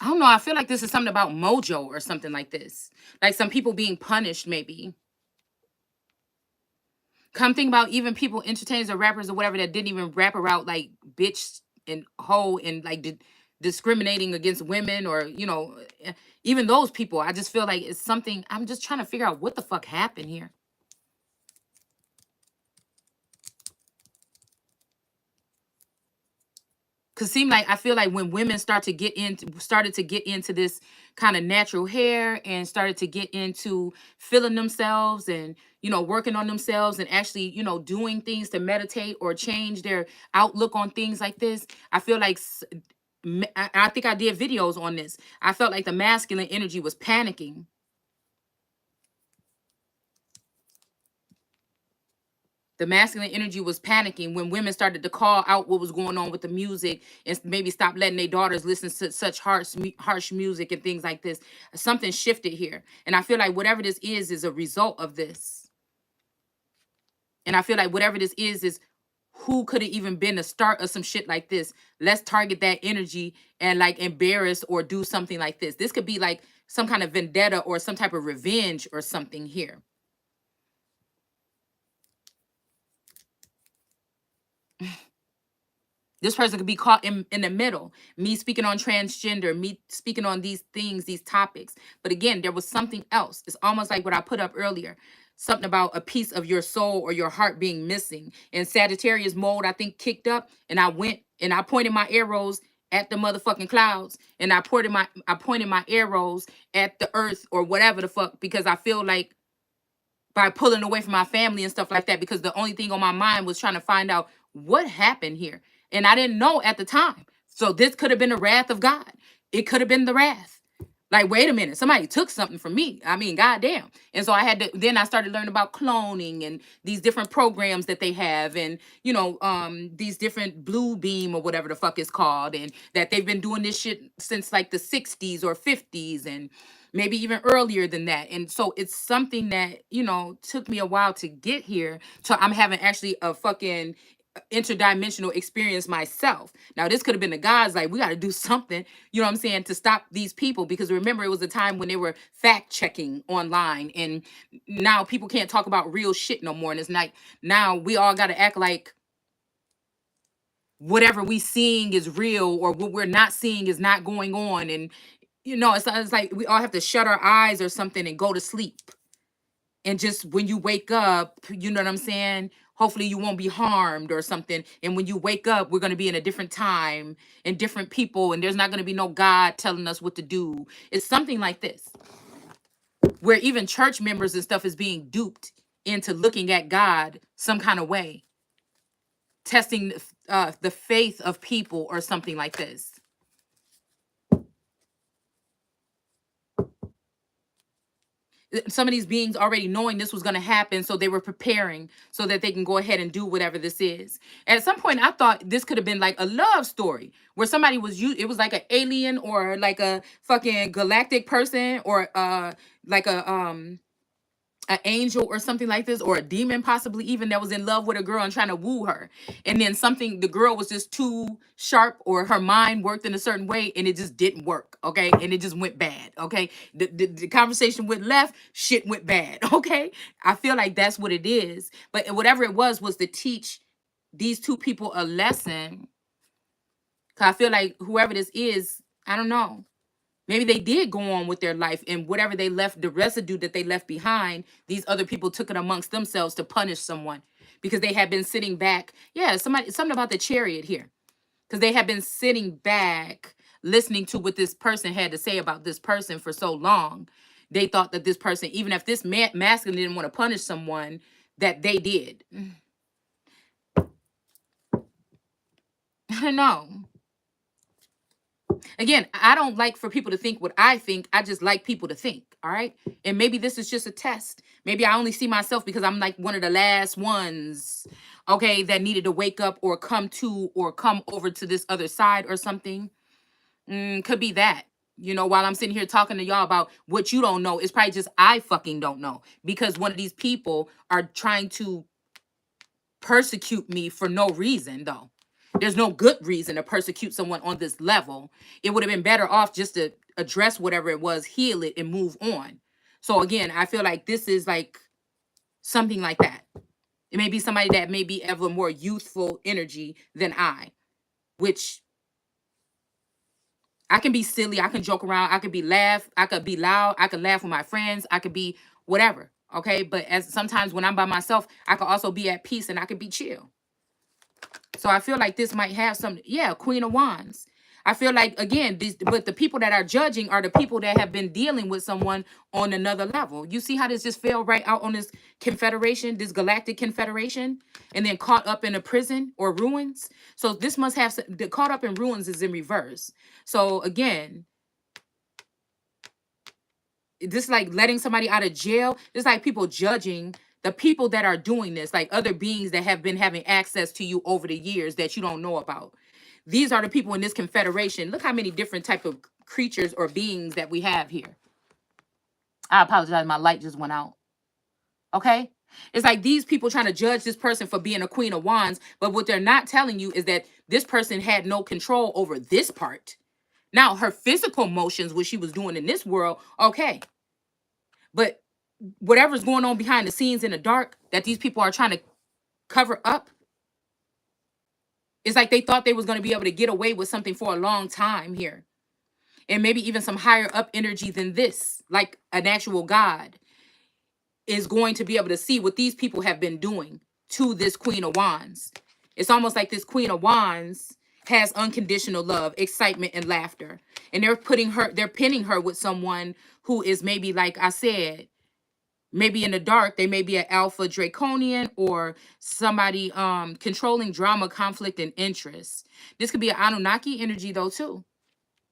I don't know. I feel like this is something about mojo or something like this. Like some people being punished, maybe. Come think about even people, entertainers or rappers or whatever, that didn't even rap about like bitch and hoe and like discriminating against women, or, even those people. I just feel like it's something. I'm just trying to figure out what the fuck happened here. Cause seem like, I feel like when women started to get into this kind of natural hair, and started to get into feeling themselves, and, working on themselves, and actually, doing things to meditate or change their outlook on things like this. I feel like I think I did videos on this. I felt like the masculine energy was panicking. The masculine energy was panicking when women started to call out what was going on with the music, and maybe stop letting their daughters listen to such harsh music and things like this. Something shifted here. And I feel like whatever this is a result of this. And I feel like whatever this is who could have even been the start of some shit like this. Let's target that energy and like embarrass or do something like this. This could be like some kind of vendetta or some type of revenge or something here. This person could be caught in the middle. Me speaking on transgender, me speaking on these things, these topics. But again, there was something else. It's almost like what I put up earlier. Something about a piece of your soul or your heart being missing. And Sagittarius mode, I think, kicked up. And I went and I pointed my arrows at the motherfucking clouds. And I pointed my arrows at the earth or whatever the fuck. Because I feel like, by pulling away from my family and stuff like that, because the only thing on my mind was trying to find out what happened here. And I didn't know at the time. So this could have been the wrath of God. It could have been the wrath. Like, wait a minute, somebody took something from me. I mean, goddamn. And so then I started learning about cloning and these different programs that they have, and, these different blue beam or whatever the fuck it's called, and that they've been doing this shit since like the 60s or 50s, and maybe even earlier than that. And so it's something that, took me a while to get here. So I'm having actually a fucking interdimensional experience myself. Now, this could have been the gods, like, we got to do something, you know what I'm saying, to stop these people. Because remember, it was a time when they were fact checking online, and now people can't talk about real shit no more. And it's like, now we all got to act like whatever we seeing is real, or what we're not seeing is not going on. And, it's like we all have to shut our eyes or something and go to sleep. And just when you wake up, you know what I'm saying? Hopefully you won't be harmed or something. And when you wake up, we're going to be in a different time and different people. And there's not going to be no God telling us what to do. It's something like this, where even church members and stuff is being duped into looking at God some kind of way, testing the faith of people or something like this. Some of these beings already knowing this was going to happen, so they were preparing so that they can go ahead and do whatever this is. At some point, I thought this could have been like a love story where somebody was it was like an alien or like a fucking galactic person, or like an angel or something like this, or a demon possibly even, that was in love with a girl and trying to woo her. And then the girl was just too sharp, or her mind worked in a certain way, and it just didn't work. Okay. And it just went bad. Okay. The conversation went left, shit went bad. Okay. I feel like that's what it is. But whatever it was to teach these two people a lesson. Cause I feel like whoever this is, I don't know. Maybe they did go on with their life, and whatever they left, the residue that they left behind, these other people took it amongst themselves to punish someone. because they had been sitting back. Yeah, something about the chariot here. Because they had been sitting back listening to what this person had to say about this person for so long. They thought that this person, even if this masculine didn't want to punish someone, that they did. I don't know. Again, I don't like for people to think what I think. I just like people to think. All right. And maybe this is just a test. Maybe I only see myself because I'm like one of the last ones, okay, that needed to wake up or come to or come over to this other side or something. Could be that. You know, while I'm sitting here talking to y'all about what you don't know, it's probably just I fucking don't know. Because one of these people are trying to persecute me for no reason, though. There's no good reason to persecute someone on this level. It would have been better off just to address whatever it was, heal it, and move on. So again, I feel like this is like something like that. It may be somebody that may be ever more youthful energy than I, which I can be silly, I can joke around, I could be laugh, I could be loud, I could laugh with my friends, I could be whatever. Okay, but as sometimes when I'm by myself, I could also be at peace and I could be chill. So I feel like this might have some, yeah, Queen of Wands. I feel like, again, but the people that are judging are the people that have been dealing with someone on another level. You see how this just fell right out on this confederation, this galactic confederation, and then caught up in a prison or ruins. So this must have, the caught up in ruins is in reverse. So again, this like letting somebody out of jail. It's like people judging the people that are doing this, like other beings that have been having access to you over the years that you don't know about. These are the people in this confederation. Look how many different type of creatures or beings that we have here. I apologize. My light just went out. Okay. It's like these people trying to judge this person for being a Queen of Wands. But what they're not telling you is that this person had no control over this part. Now, her physical motions, what she was doing in this world, okay. But whatever's going on behind the scenes in the dark that these people are trying to cover up, it's like they thought they was going to be able to get away with something for a long time here. And maybe even some higher up energy than this, like an actual God, is going to be able to see what these people have been doing to this Queen of Wands. It's almost like this Queen of Wands has unconditional love, excitement, and laughter. And they're pinning her with someone who is maybe, like I said, maybe in the dark, they may be an alpha draconian or somebody controlling drama, conflict, and interest. This could be an Anunnaki energy, though, too.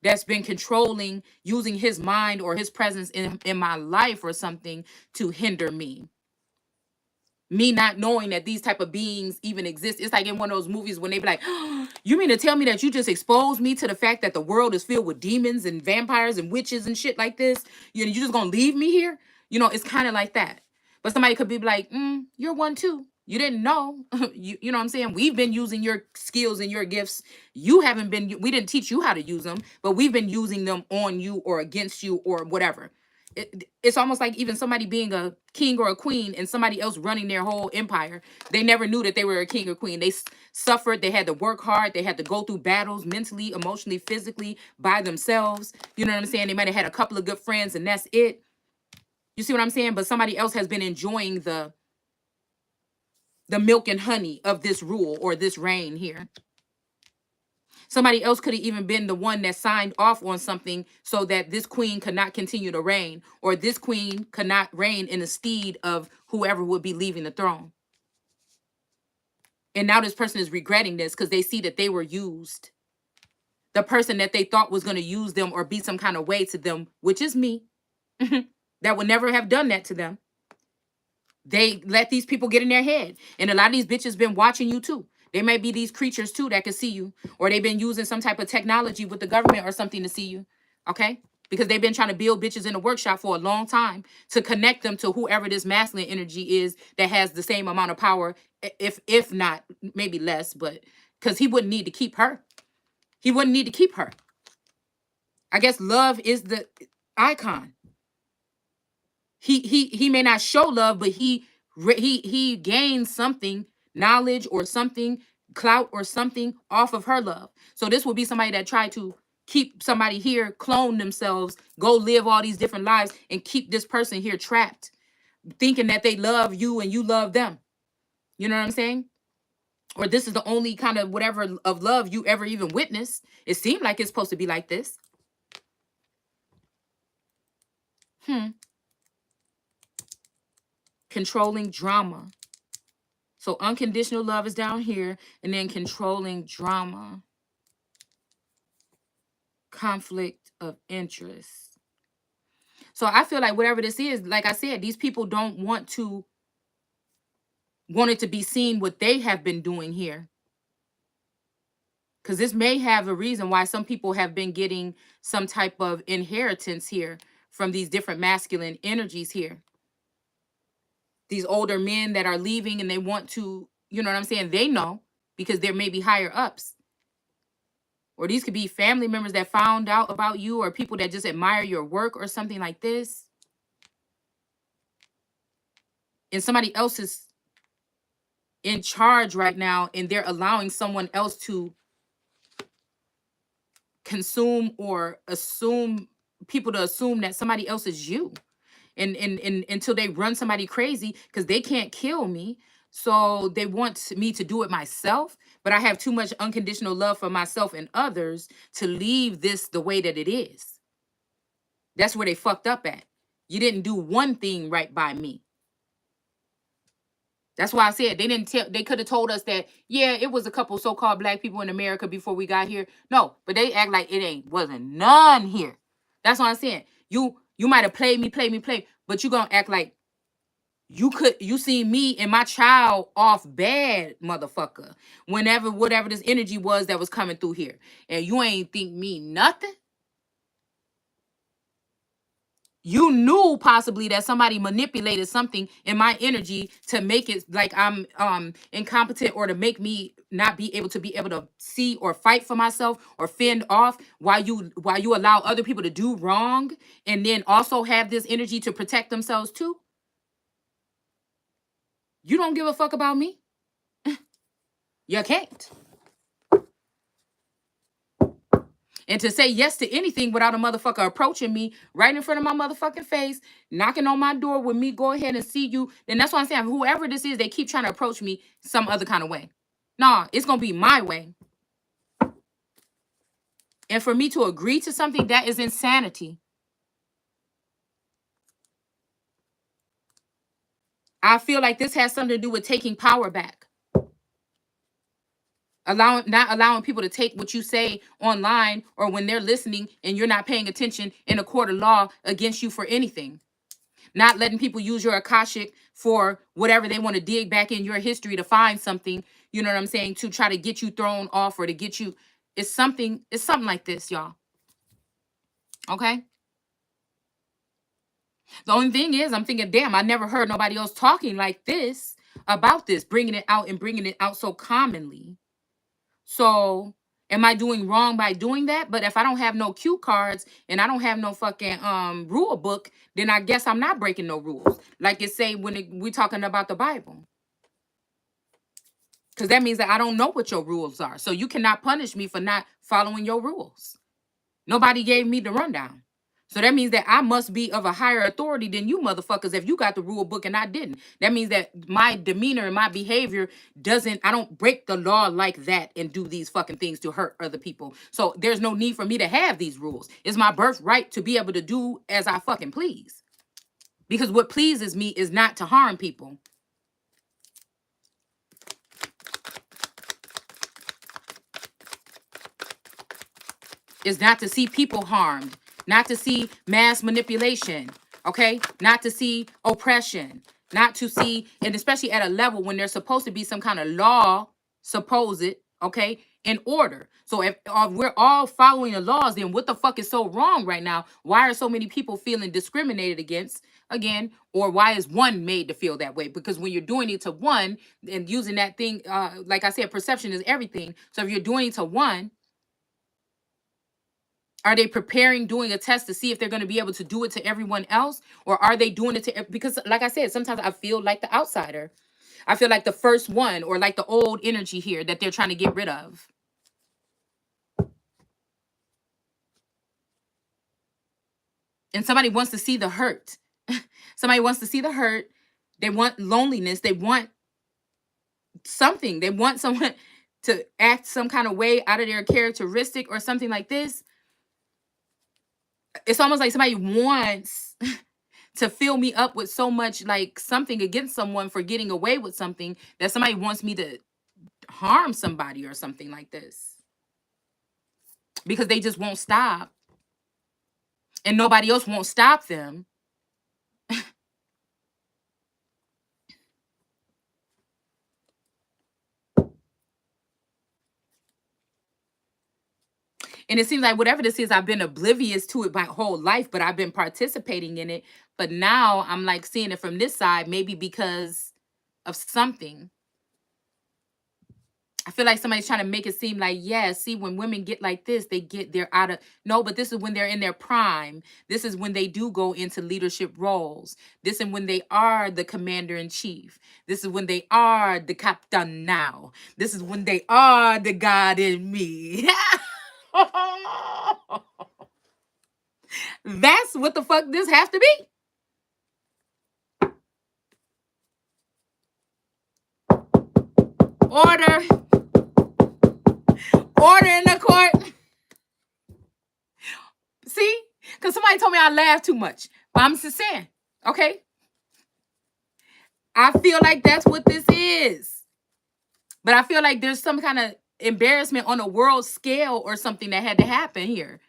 That's been controlling, using his mind or his presence in my life or something to hinder me. Me not knowing that these type of beings even exist. It's like in one of those movies when they be like, oh, you mean to tell me that you just exposed me to the fact that the world is filled with demons and vampires and witches and shit like this? You just gonna leave me here? You know, it's kind of like that. But somebody could be like, you're one too. You didn't know. you know what I'm saying? We've been using your skills and your gifts. You haven't been, we didn't teach you how to use them, but we've been using them on you or against you or whatever. It's almost like even somebody being a king or a queen and somebody else running their whole empire. They never knew that they were a king or queen. They suffered. They had to work hard. They had to go through battles mentally, emotionally, physically by themselves. You know what I'm saying? They might have had a couple of good friends and that's it. You see what I'm saying? But somebody else has been enjoying the milk and honey of this rule or this reign here. Somebody else could have even been the one that signed off on something so that this queen could not continue to reign, or this queen could not reign in the stead of whoever would be leaving the throne. And now this person is regretting this because they see that they were used. The person that they thought was going to use them or be some kind of way to them, which is me, that would never have done that to them. They let these people get in their head. And a lot of these bitches been watching you too. They may be these creatures too that can see you. Or they've been using some type of technology with the government or something to see you. Okay? Because they've been trying to build bitches in the workshop for a long time to connect them to whoever this masculine energy is that has the same amount of power, if not, maybe less, but because he wouldn't need to keep her. He wouldn't need to keep her. I guess love is the icon. He may not show love, but he gains something, knowledge or something, clout or something off of her love. So this would be somebody that tried to keep somebody here, clone themselves, go live all these different lives and keep this person here trapped, thinking that they love you and you love them. You know what I'm saying? Or this is the only kind of whatever of love you ever even witnessed. It seemed like it's supposed to be like this. Controlling drama. So unconditional love is down here, and then controlling drama. Conflict of interest. So I feel like whatever this is, like I said, these people don't want it to be seen what they have been doing here. Because this may have a reason why some people have been getting some type of inheritance here from these different masculine energies here. These older men that are leaving and they want to, you know what I'm saying? They know because there may be higher ups. Or these could be family members that found out about you, or people that just admire your work or something like this. And somebody else is in charge right now, and they're allowing someone else to consume or assume, people to assume that somebody else is you. And until they run somebody crazy, because they can't kill me. So they want me to do it myself, but I have too much unconditional love for myself and others to leave this the way that it is. That's where they fucked up at. You didn't do one thing right by me. That's why I said they didn't tell. They could have told us that, yeah, it was a couple so-called black people in America before we got here. No, but they act like it wasn't none here. That's what I'm saying. You might have played me, but you gonna act like you see me and my child off bad, motherfucker. Whenever whatever this energy was that was coming through here, and you ain't think me nothing. You knew possibly that somebody manipulated something in my energy to make it like I'm incompetent, or to make me not be able to see or fight for myself or fend off, while you allow other people to do wrong and then also have this energy to protect themselves too. You don't give a fuck about me. You can't. And to say yes to anything without a motherfucker approaching me right in front of my motherfucking face, knocking on my door with me, go ahead and see you, then that's what I'm saying. Whoever this is, they keep trying to approach me some other kind of way. Nah, it's going to be my way. And for me to agree to something, that is insanity. I feel like this has something to do with taking power back. Not allowing people to take what you say online or when they're listening and you're not paying attention in a court of law against you for anything. Not letting people use your Akashic for whatever they want to dig back in your history to find something, you know what I'm saying, to try to get you thrown off or to get you. It's something like this, y'all. Okay? The only thing is, I'm thinking, damn, I never heard nobody else talking like this about this, bringing it out so commonly. So am I doing wrong by doing that? But if I don't have no cue cards and I don't have no fucking rule book, then I guess I'm not breaking no rules. Like it say when we're talking about the Bible. Because that means that I don't know what your rules are. So you cannot punish me for not following your rules. Nobody gave me the rundown. So that means that I must be of a higher authority than you motherfuckers if you got the rule book and I didn't. That means that my demeanor and my behavior I don't break the law like that and do these fucking things to hurt other people. So there's no need for me to have these rules. It's my birthright to be able to do as I fucking please. Because what pleases me is not to harm people. It's not to see people harmed. Not to see mass manipulation, okay? Not to see oppression, not to see, and especially at a level when there's supposed to be some kind of law, okay, in order. So if we're all following the laws, then what the fuck is so wrong right now? Why are so many people feeling discriminated against again? Or why is one made to feel that way? Because when you're doing it to one and using that thing, like I said, perception is everything. So if you're doing it to one, are they doing a test to see if they're going to be able to do it to everyone else? Or are they doing it to, because like I said, sometimes I feel like the outsider. I feel like the first one, or like the old energy here that they're trying to get rid of. And somebody wants to see the hurt. Somebody wants to see the hurt. They want loneliness. They want something. They want someone to act some kind of way out of their characteristic or something like this. It's almost like somebody wants to fill me up with so much like something against someone for getting away with something, that somebody wants me to harm somebody or something like this, because they just won't stop and nobody else won't stop them. And it seems like whatever this is, I've been oblivious to it my whole life, but I've been participating in it. But now I'm like seeing it from this side, maybe because of something. I feel like somebody's trying to make it seem like, yeah, see, when women get like this, they're out of, no, but this is when they're in their prime. This is when they do go into leadership roles. This is when they are the commander in chief. This is when they are the captain now. This is when they are the God in me. That's what the fuck this have to be. Order. Order in the court. See? Because somebody told me I laugh too much. But I'm just saying, okay? I feel like that's what this is. But I feel like there's some kind of embarrassment on a world scale or something that had to happen here.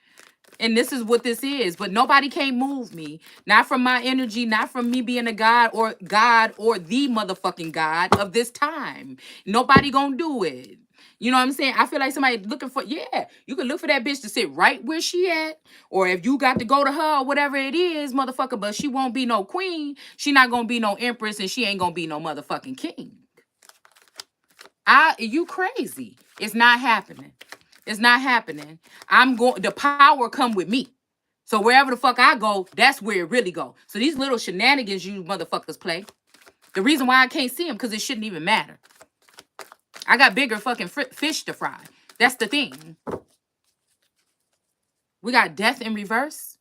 And this is what this is. But nobody can move me. Not from my energy, not from me being a God or the motherfucking God of this time. Nobody gonna do it. You know what I'm saying? I feel like somebody looking for, yeah, you can look for that bitch to sit right where she at. Or if you got to go to her or whatever it is, motherfucker, but she won't be no queen. She not gonna be no empress, and she ain't gonna be no motherfucking king. You crazy. It's not happening. It's not happening. The power come with me. So wherever the fuck I go, that's where it really go. So these little shenanigans you motherfuckers play, the reason why I can't see them, because it shouldn't even matter. I got bigger fucking fish to fry. That's the thing. We got death in reverse.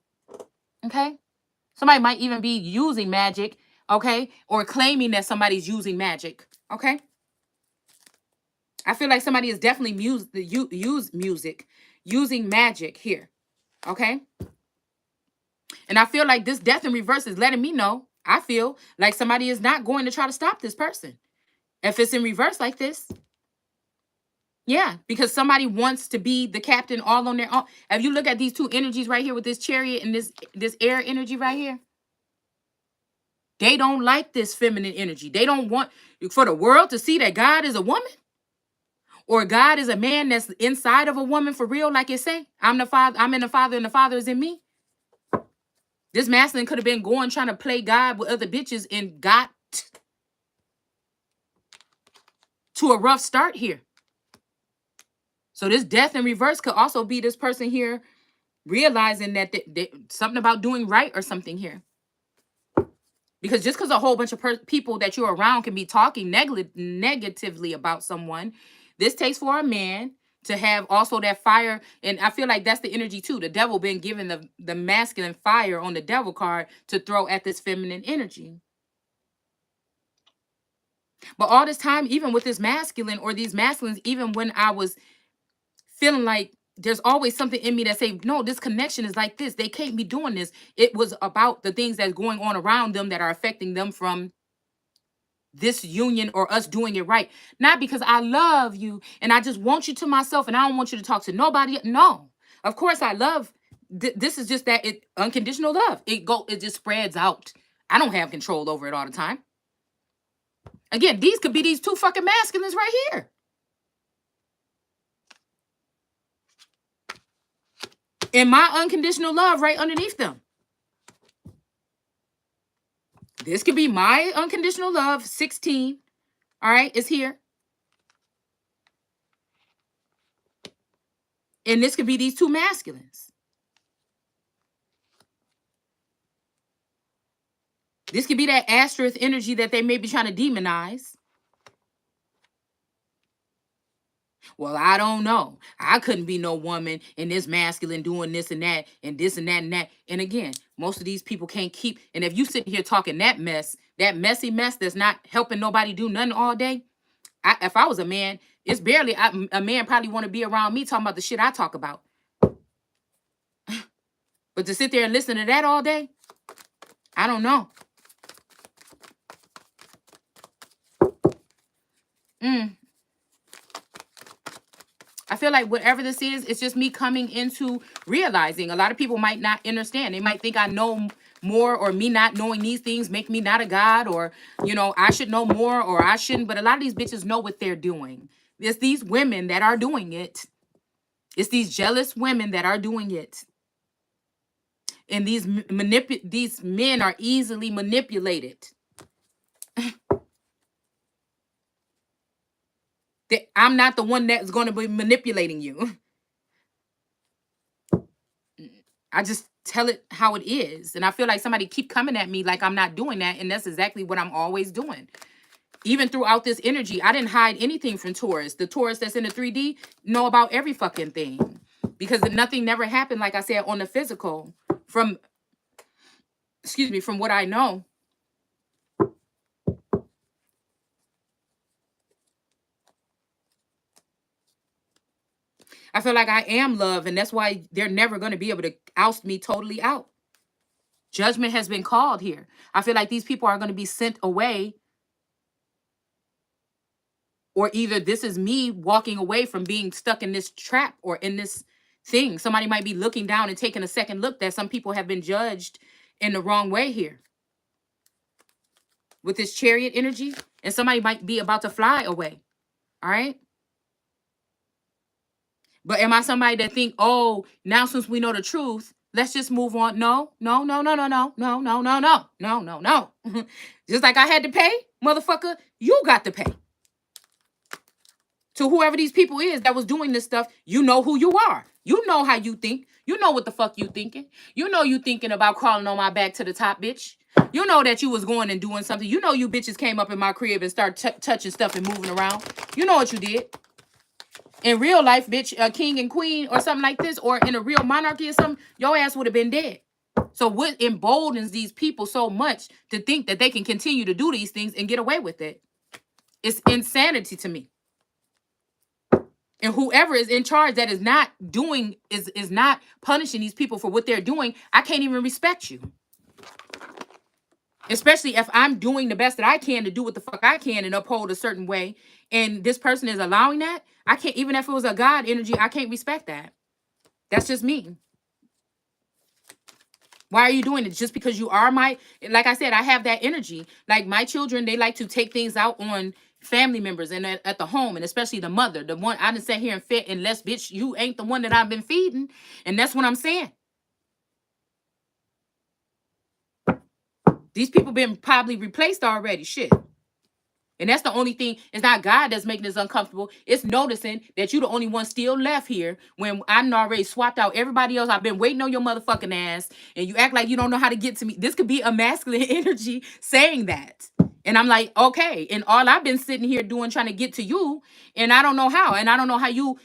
Okay? Somebody might even be using magic, okay? Or claiming that somebody's using magic, okay? I feel like somebody is definitely using magic here, okay? And I feel like this death in reverse is letting me know, I feel like somebody is not going to try to stop this person. If it's in reverse like this. Yeah, because somebody wants to be the captain all on their own. If you look at these two energies right here with this chariot and this air energy right here, they don't like this feminine energy. They don't want for the world to see that God is a woman or God is a man that's inside of a woman for real, like it say. I'm the father, I'm in the father, and the father is in me. This masculine could have been going trying to play God with other bitches and got to a rough start here. So this death in reverse could also be this person here realizing that something about doing right or something here. Because just because a whole bunch of people that you're around can be talking negatively about someone, this takes for a man to have also that fire. And I feel like that's the energy too. The devil been given the masculine fire on the devil card to throw at this feminine energy. But all this time, even with this masculine or these masculines, even when I was feeling like there's always something in me that say, no, this connection is like this. They can't be doing this. It was about the things that's going on around them that are affecting them from this union or us doing it right. Not because I love you and I just want you to myself and I don't want you to talk to nobody. No, of course I love. This is just that unconditional love. It just spreads out. I don't have control over it all the time. Again, these could be these two fucking masculines right here. And my unconditional love right underneath them. This could be my unconditional love, 16. All right, it's here. And this could be these two masculines. This could be that asterisk energy that they may be trying to demonize. Well, I don't know. I couldn't be no woman and this masculine doing this and that and this and that and that. And again, most of these people can't keep. And if you sit here talking that mess, that messy mess that's not helping nobody do nothing all day, If I was a man, it's barely a man probably want to be around me talking about the shit I talk about. But to sit there and listen to that all day, I don't know. I feel like whatever this is, it's just me coming into realizing. A lot of people might not understand. They might think I know more, or me not knowing these things make me not a god, or, you know, I should know more or I shouldn't. But a lot of these bitches know what they're doing. It's these women that are doing it. It's these jealous women that are doing it. And these men are easily manipulated. I'm not the one that's going to be manipulating you. I just tell it how it is. And I feel like somebody keep coming at me like I'm not doing that. And that's exactly what I'm always doing. Even throughout this energy, I didn't hide anything from Taurus. The Taurus that's in the 3D know about every fucking thing. Because nothing never happened, like I said, on the physical. From what I know. I feel like I am love, and that's why they're never going to be able to oust me totally out. Judgment has been called here. I feel like these people are going to be sent away, or either this is me walking away from being stuck in this trap or in this thing. Somebody might be looking down and taking a second look that some people have been judged in the wrong way here. With this Chariot energy, and somebody might be about to fly away. All right? But am I somebody that think, oh, now since we know the truth, let's just move on? No. Just like I had to pay, motherfucker, you got to pay. To whoever these people is that was doing this stuff, you know who you are. You know how you think. You know what the fuck you thinking. You know you thinking about crawling on my back to the top, bitch. You know that you was going and doing something. You know you bitches came up in my crib and started touching stuff and moving around. You know what you did. In real life, bitch, a king and queen or something like this, or in a real monarchy or something, your ass would have been dead. So what emboldens these people so much to think that they can continue to do these things and get away with it? It's insanity to me. And whoever is in charge that is not doing, is not punishing these people for what they're doing, I can't even respect you. Especially if I'm doing the best that I can to do what the fuck I can and uphold a certain way, and this person is allowing that, I can't, even if it was a God energy, I can't respect that. That's just me. Why are you doing it? Just because you are my, like I said, I have that energy. Like my children, they like to take things out on family members and at the home, and especially the mother. The one I done sat here and fed, unless, bitch, you ain't the one that I've been feeding. And that's what I'm saying. These people been probably replaced already. Shit. And that's the only thing. It's not God that's making this uncomfortable. It's noticing that you the only one still left here when I already swapped out everybody else. I've been waiting on your motherfucking ass, and you act like you don't know how to get to me. This could be a masculine energy saying that. And I'm like, okay. And all I've been sitting here doing, trying to get to you, and I don't know how. And I don't know how you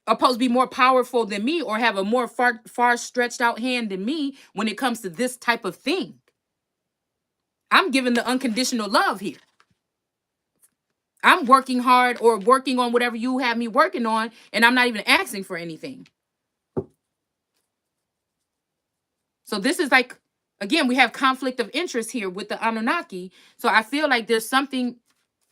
are supposed to be more powerful than me or have a more far stretched out hand than me when it comes to this type of thing. I'm giving the unconditional love here. I'm working hard or working on whatever you have me working on, and I'm not even asking for anything. So this is like, again, we have conflict of interest here with the Anunnaki. So I feel like there's something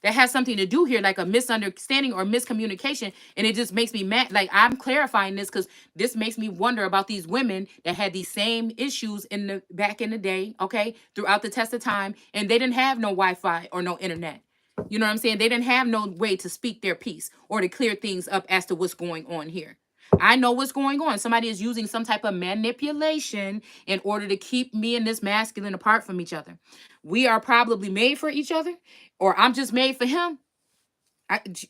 that has something to do here, like a misunderstanding or miscommunication. And it just makes me mad. Like, I'm clarifying this because this makes me wonder about these women that had these same issues in the back in the day, okay, throughout the test of time. And they didn't have no Wi-Fi or no internet. You know what I'm saying? They didn't have no way to speak their piece or to clear things up as to what's going on here. I know what's going on. Somebody is using some type of manipulation in order to keep me and this masculine apart from each other. We are probably made for each other, or I'm just made for him.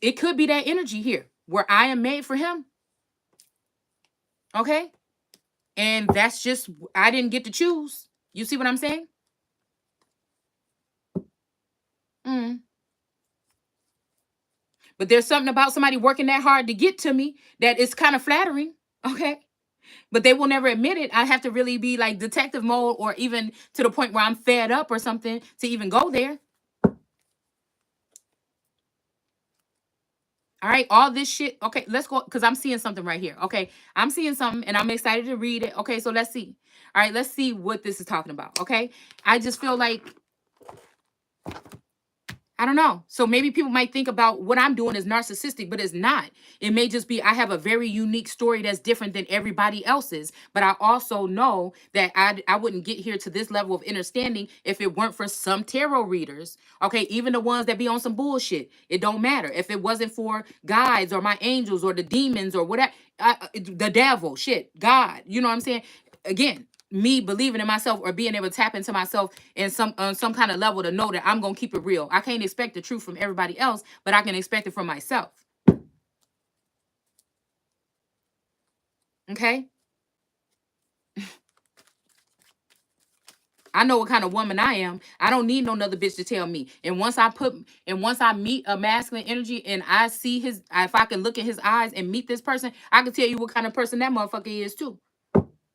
It could be that energy here where I am made for him. Okay? And that's just, I didn't get to choose. You see what I'm saying? But there's something about somebody working that hard to get to me that is kind of flattering. Okay? But they will never admit it. I have to really be like detective mode, or even to the point where I'm fed up or something to even go there. All right, all this shit. Okay, let's go because I'm seeing something right here. Okay, I'm seeing something and I'm excited to read it. Okay, so let's see. All right, let's see what this is talking about. Okay, I just feel like, I don't know. So maybe people might think about what I'm doing is narcissistic, but it's not. It may just be I have a very unique story that's different than everybody else's. But I also know that I wouldn't get here to this level of understanding if it weren't for some tarot readers. Okay, even the ones that be on some bullshit. It don't matter. If it wasn't for guides or my angels or the demons or whatever, the devil, shit, God. You know what I'm saying? Again, me believing in myself or being able to tap into myself in some kind of level to know that I'm gonna keep it real. I can't expect the truth from everybody else, but I can expect it from myself. Okay? I know what kind of woman I am. I don't need no another bitch to tell me. And once I meet a masculine energy and I see if I can look in his eyes and meet this person, I can tell you what kind of person that motherfucker is too.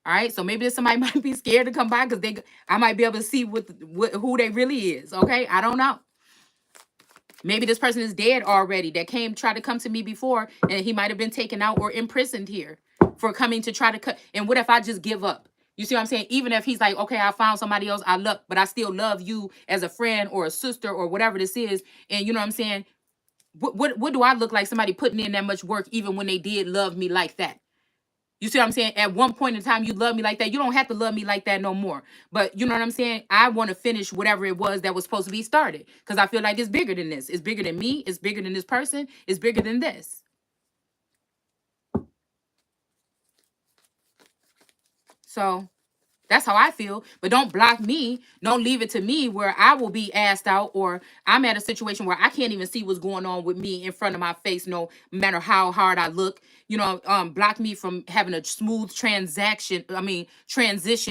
All right, so maybe somebody might be scared to come by because I might be able to see who they really is. Okay, I don't know. Maybe this person is dead already that tried to come to me before, and he might have been taken out or imprisoned here for coming to try to cut. And what if I just give up? You see what I'm saying? Even if he's like, okay, I found somebody else, but I still love you as a friend or a sister or whatever this is. And you know what I'm saying? What do I look like? Somebody putting in that much work, even when they did love me like that. You see what I'm saying? At one point in time, you love me like that. You don't have to love me like that no more. But you know what I'm saying? I want to finish whatever it was that was supposed to be started. Because I feel like it's bigger than this. It's bigger than me. It's bigger than this person. It's bigger than this. So that's how I feel. But don't block me. Don't leave it to me where I will be asked out, or I'm at a situation where I can't even see what's going on with me in front of my face, no matter how hard I look. You know, block me from having a smooth transition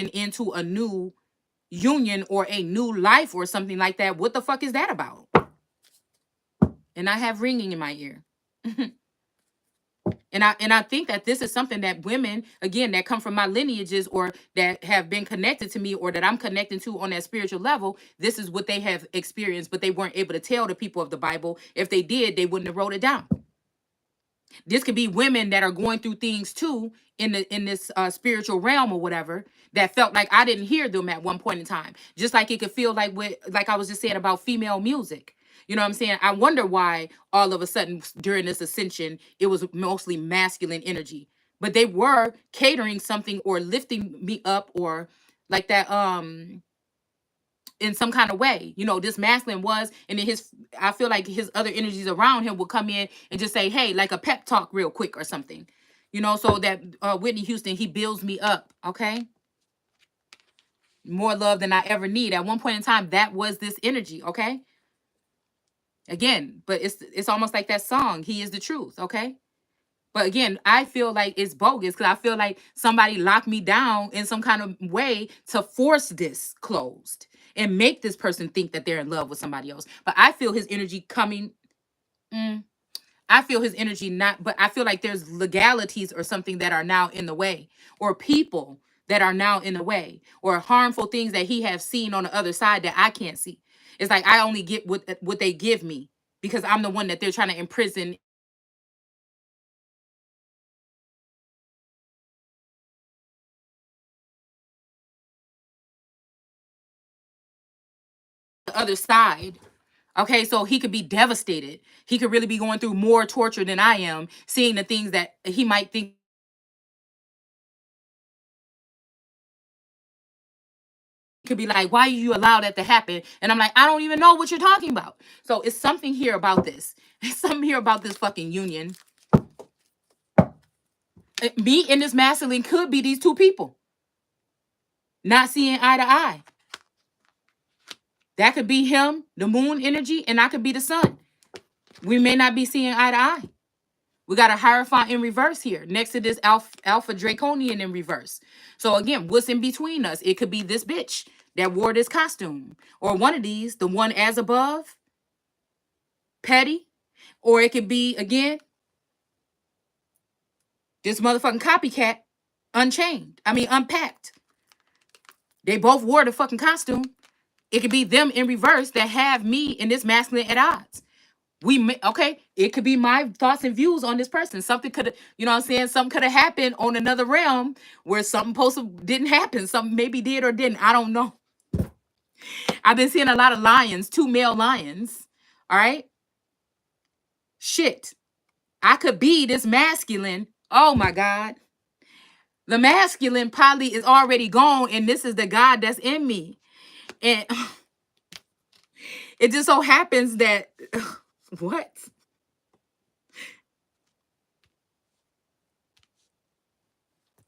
into a new union or a new life or something like that. What the fuck is that about? And I have ringing in my ear. And I think that this is something that women, again, that come from my lineages or that have been connected to me or that I'm connecting to on that spiritual level, this is what they have experienced, but they weren't able to tell the people of the Bible. If they did, they wouldn't have wrote it down. This could be women that are going through things too in this spiritual realm or whatever, that felt like I didn't hear them at one point in time. Just like it could feel like like I was just saying about female music. You know what I'm saying? I wonder why all of a sudden during this ascension, it was mostly masculine energy. But they were catering something or lifting me up or like that in some kind of way. You know, this masculine was, and then I feel like his other energies around him would come in and just say, hey, like a pep talk real quick or something. You know, so that Whitney Houston, he builds me up, okay? More love than I ever need. At one point in time, that was this energy, okay? Again, but it's almost like that song, He is the Truth, okay? But again, I feel like it's bogus because I feel like somebody locked me down in some kind of way to force this closed and make this person think that they're in love with somebody else. But I feel his energy coming. I feel his energy not, but I feel like there's legalities or something that are now in the way, or people that are now in the way, or harmful things that he has seen on the other side that I can't see. It's like I only get what they give me because I'm the one that they're trying to imprison. The other side. Okay, so he could be devastated. He could really be going through more torture than I am, seeing the things that he might think could be like, why you allow that to happen? And I'm like, I don't even know what you're talking about. So it's something here about this. It's something here about this fucking union. Me and this masculine could be these two people not seeing eye to eye. That could be him, the moon energy, and I could be the sun. We may not be seeing eye to eye. We got a Hierophant in reverse here next to this Alpha Draconian in reverse. So again, what's in between us? It could be this bitch that wore this costume, or one of these, the one as above, petty, or it could be, again, this motherfucking copycat, unpacked. They both wore the fucking costume. It could be them in reverse that have me and this masculine at odds. Okay, it could be my thoughts and views on this person. Something could have, you know what I'm saying? Something could have happened on another realm where something didn't happen. Something maybe did or didn't. I don't know. I've been seeing a lot of lions, 2 male lions. All right. Shit. I could be this masculine. Oh my God. The masculine probably is already gone, and this is the God that's in me. And it just so happens that what?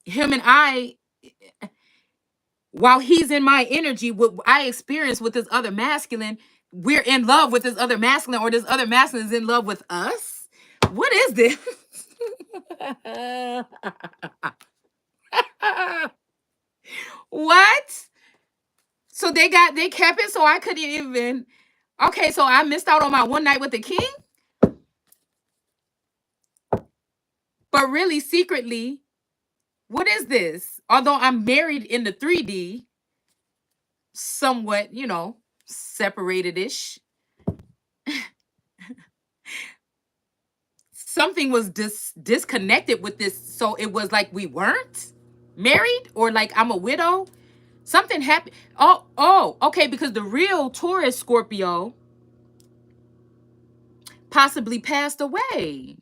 Him and I, while he's in my energy, what I experience with this other masculine, we're in love with this other masculine, or this other masculine is in love with us. What is this? What? So they kept it, so I couldn't even. Okay, so I missed out on my one night with the king. But really, secretly, what is this? Although I'm married in the 3D, somewhat, separated-ish. Something was disconnected with this, so it was like we weren't married, or like I'm a widow. Something happened. Oh, okay, because the real Taurus Scorpio possibly passed away.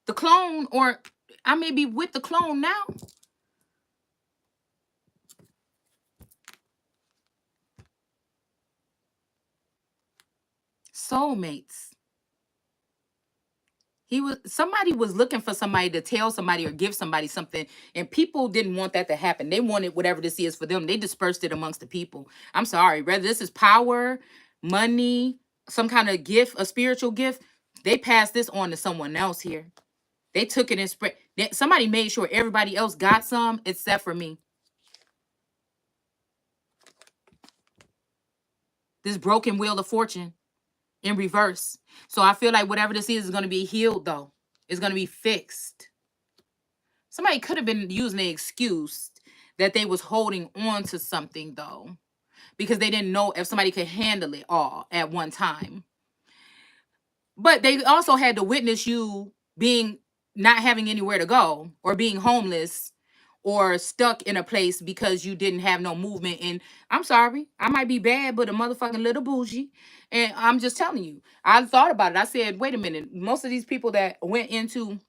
The clone, or I may be with the clone now. Soulmates. Somebody was looking for somebody to tell somebody or give somebody something, and people didn't want that to happen. They wanted whatever this is for them. They dispersed it amongst the people. I'm sorry, whether this is power, money, some kind of gift, a spiritual gift, they passed this on to someone else here. They took it and spread. Somebody made sure everybody else got some except for me. This broken wheel of fortune in reverse. So I feel like whatever this is going to be healed, though. It's going to be fixed. Somebody could have been using the excuse that they was holding on to something, though, because they didn't know if somebody could handle it all at one time. But they also had to witness you not having anywhere to go, or being homeless, or stuck in a place because you didn't have no movement. And I'm sorry, I might be bad, but a motherfucking little bougie. And I'm just telling you, I thought about it. I said, wait a minute. Most of these people that went into,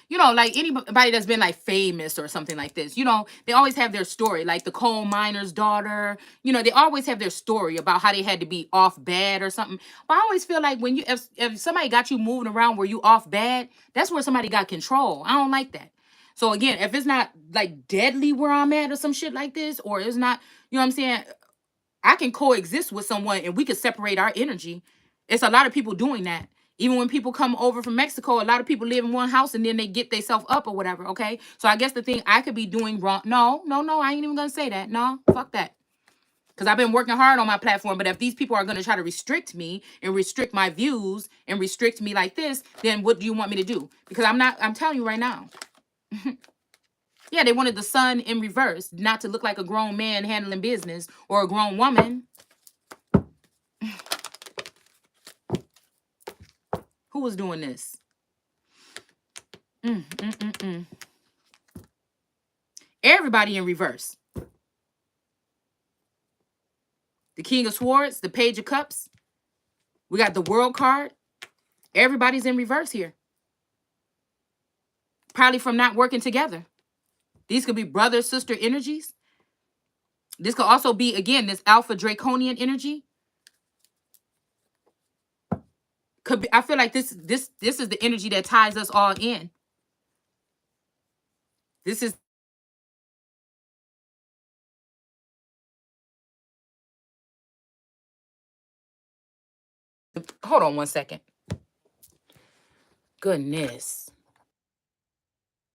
like anybody that's been like famous or something like this, they always have their story. Like the coal miner's daughter, they always have their story about how they had to be off bad or something. But I always feel like when if somebody got you moving around where you off bad, that's where somebody got control. I don't like that. So again, if it's not like deadly where I'm at or some shit like this, or it's not, you know what I'm saying, I can coexist with someone and we could separate our energy. It's a lot of people doing that. Even when people come over from Mexico, a lot of people live in one house and then they get themselves up or whatever, okay? So I guess the thing I could be doing wrong. No, I ain't even going to say that. No, fuck that. Because I've been working hard on my platform. But if these people are going to try to restrict me and restrict my views and restrict me like this, then what do you want me to do? Because I'm telling you right now. Yeah, they wanted the sun in reverse, not to look like a grown man handling business or a grown woman. Who was doing this? Everybody in reverse. The King of Swords, the Page of Cups. We got the World card. Everybody's in reverse here. Probably from not working together. These could be brother, sister energies. This could also be, again, this alpha draconian energy. Could be, I feel like this is the energy that ties us all in. This is hold on one second. Goodness.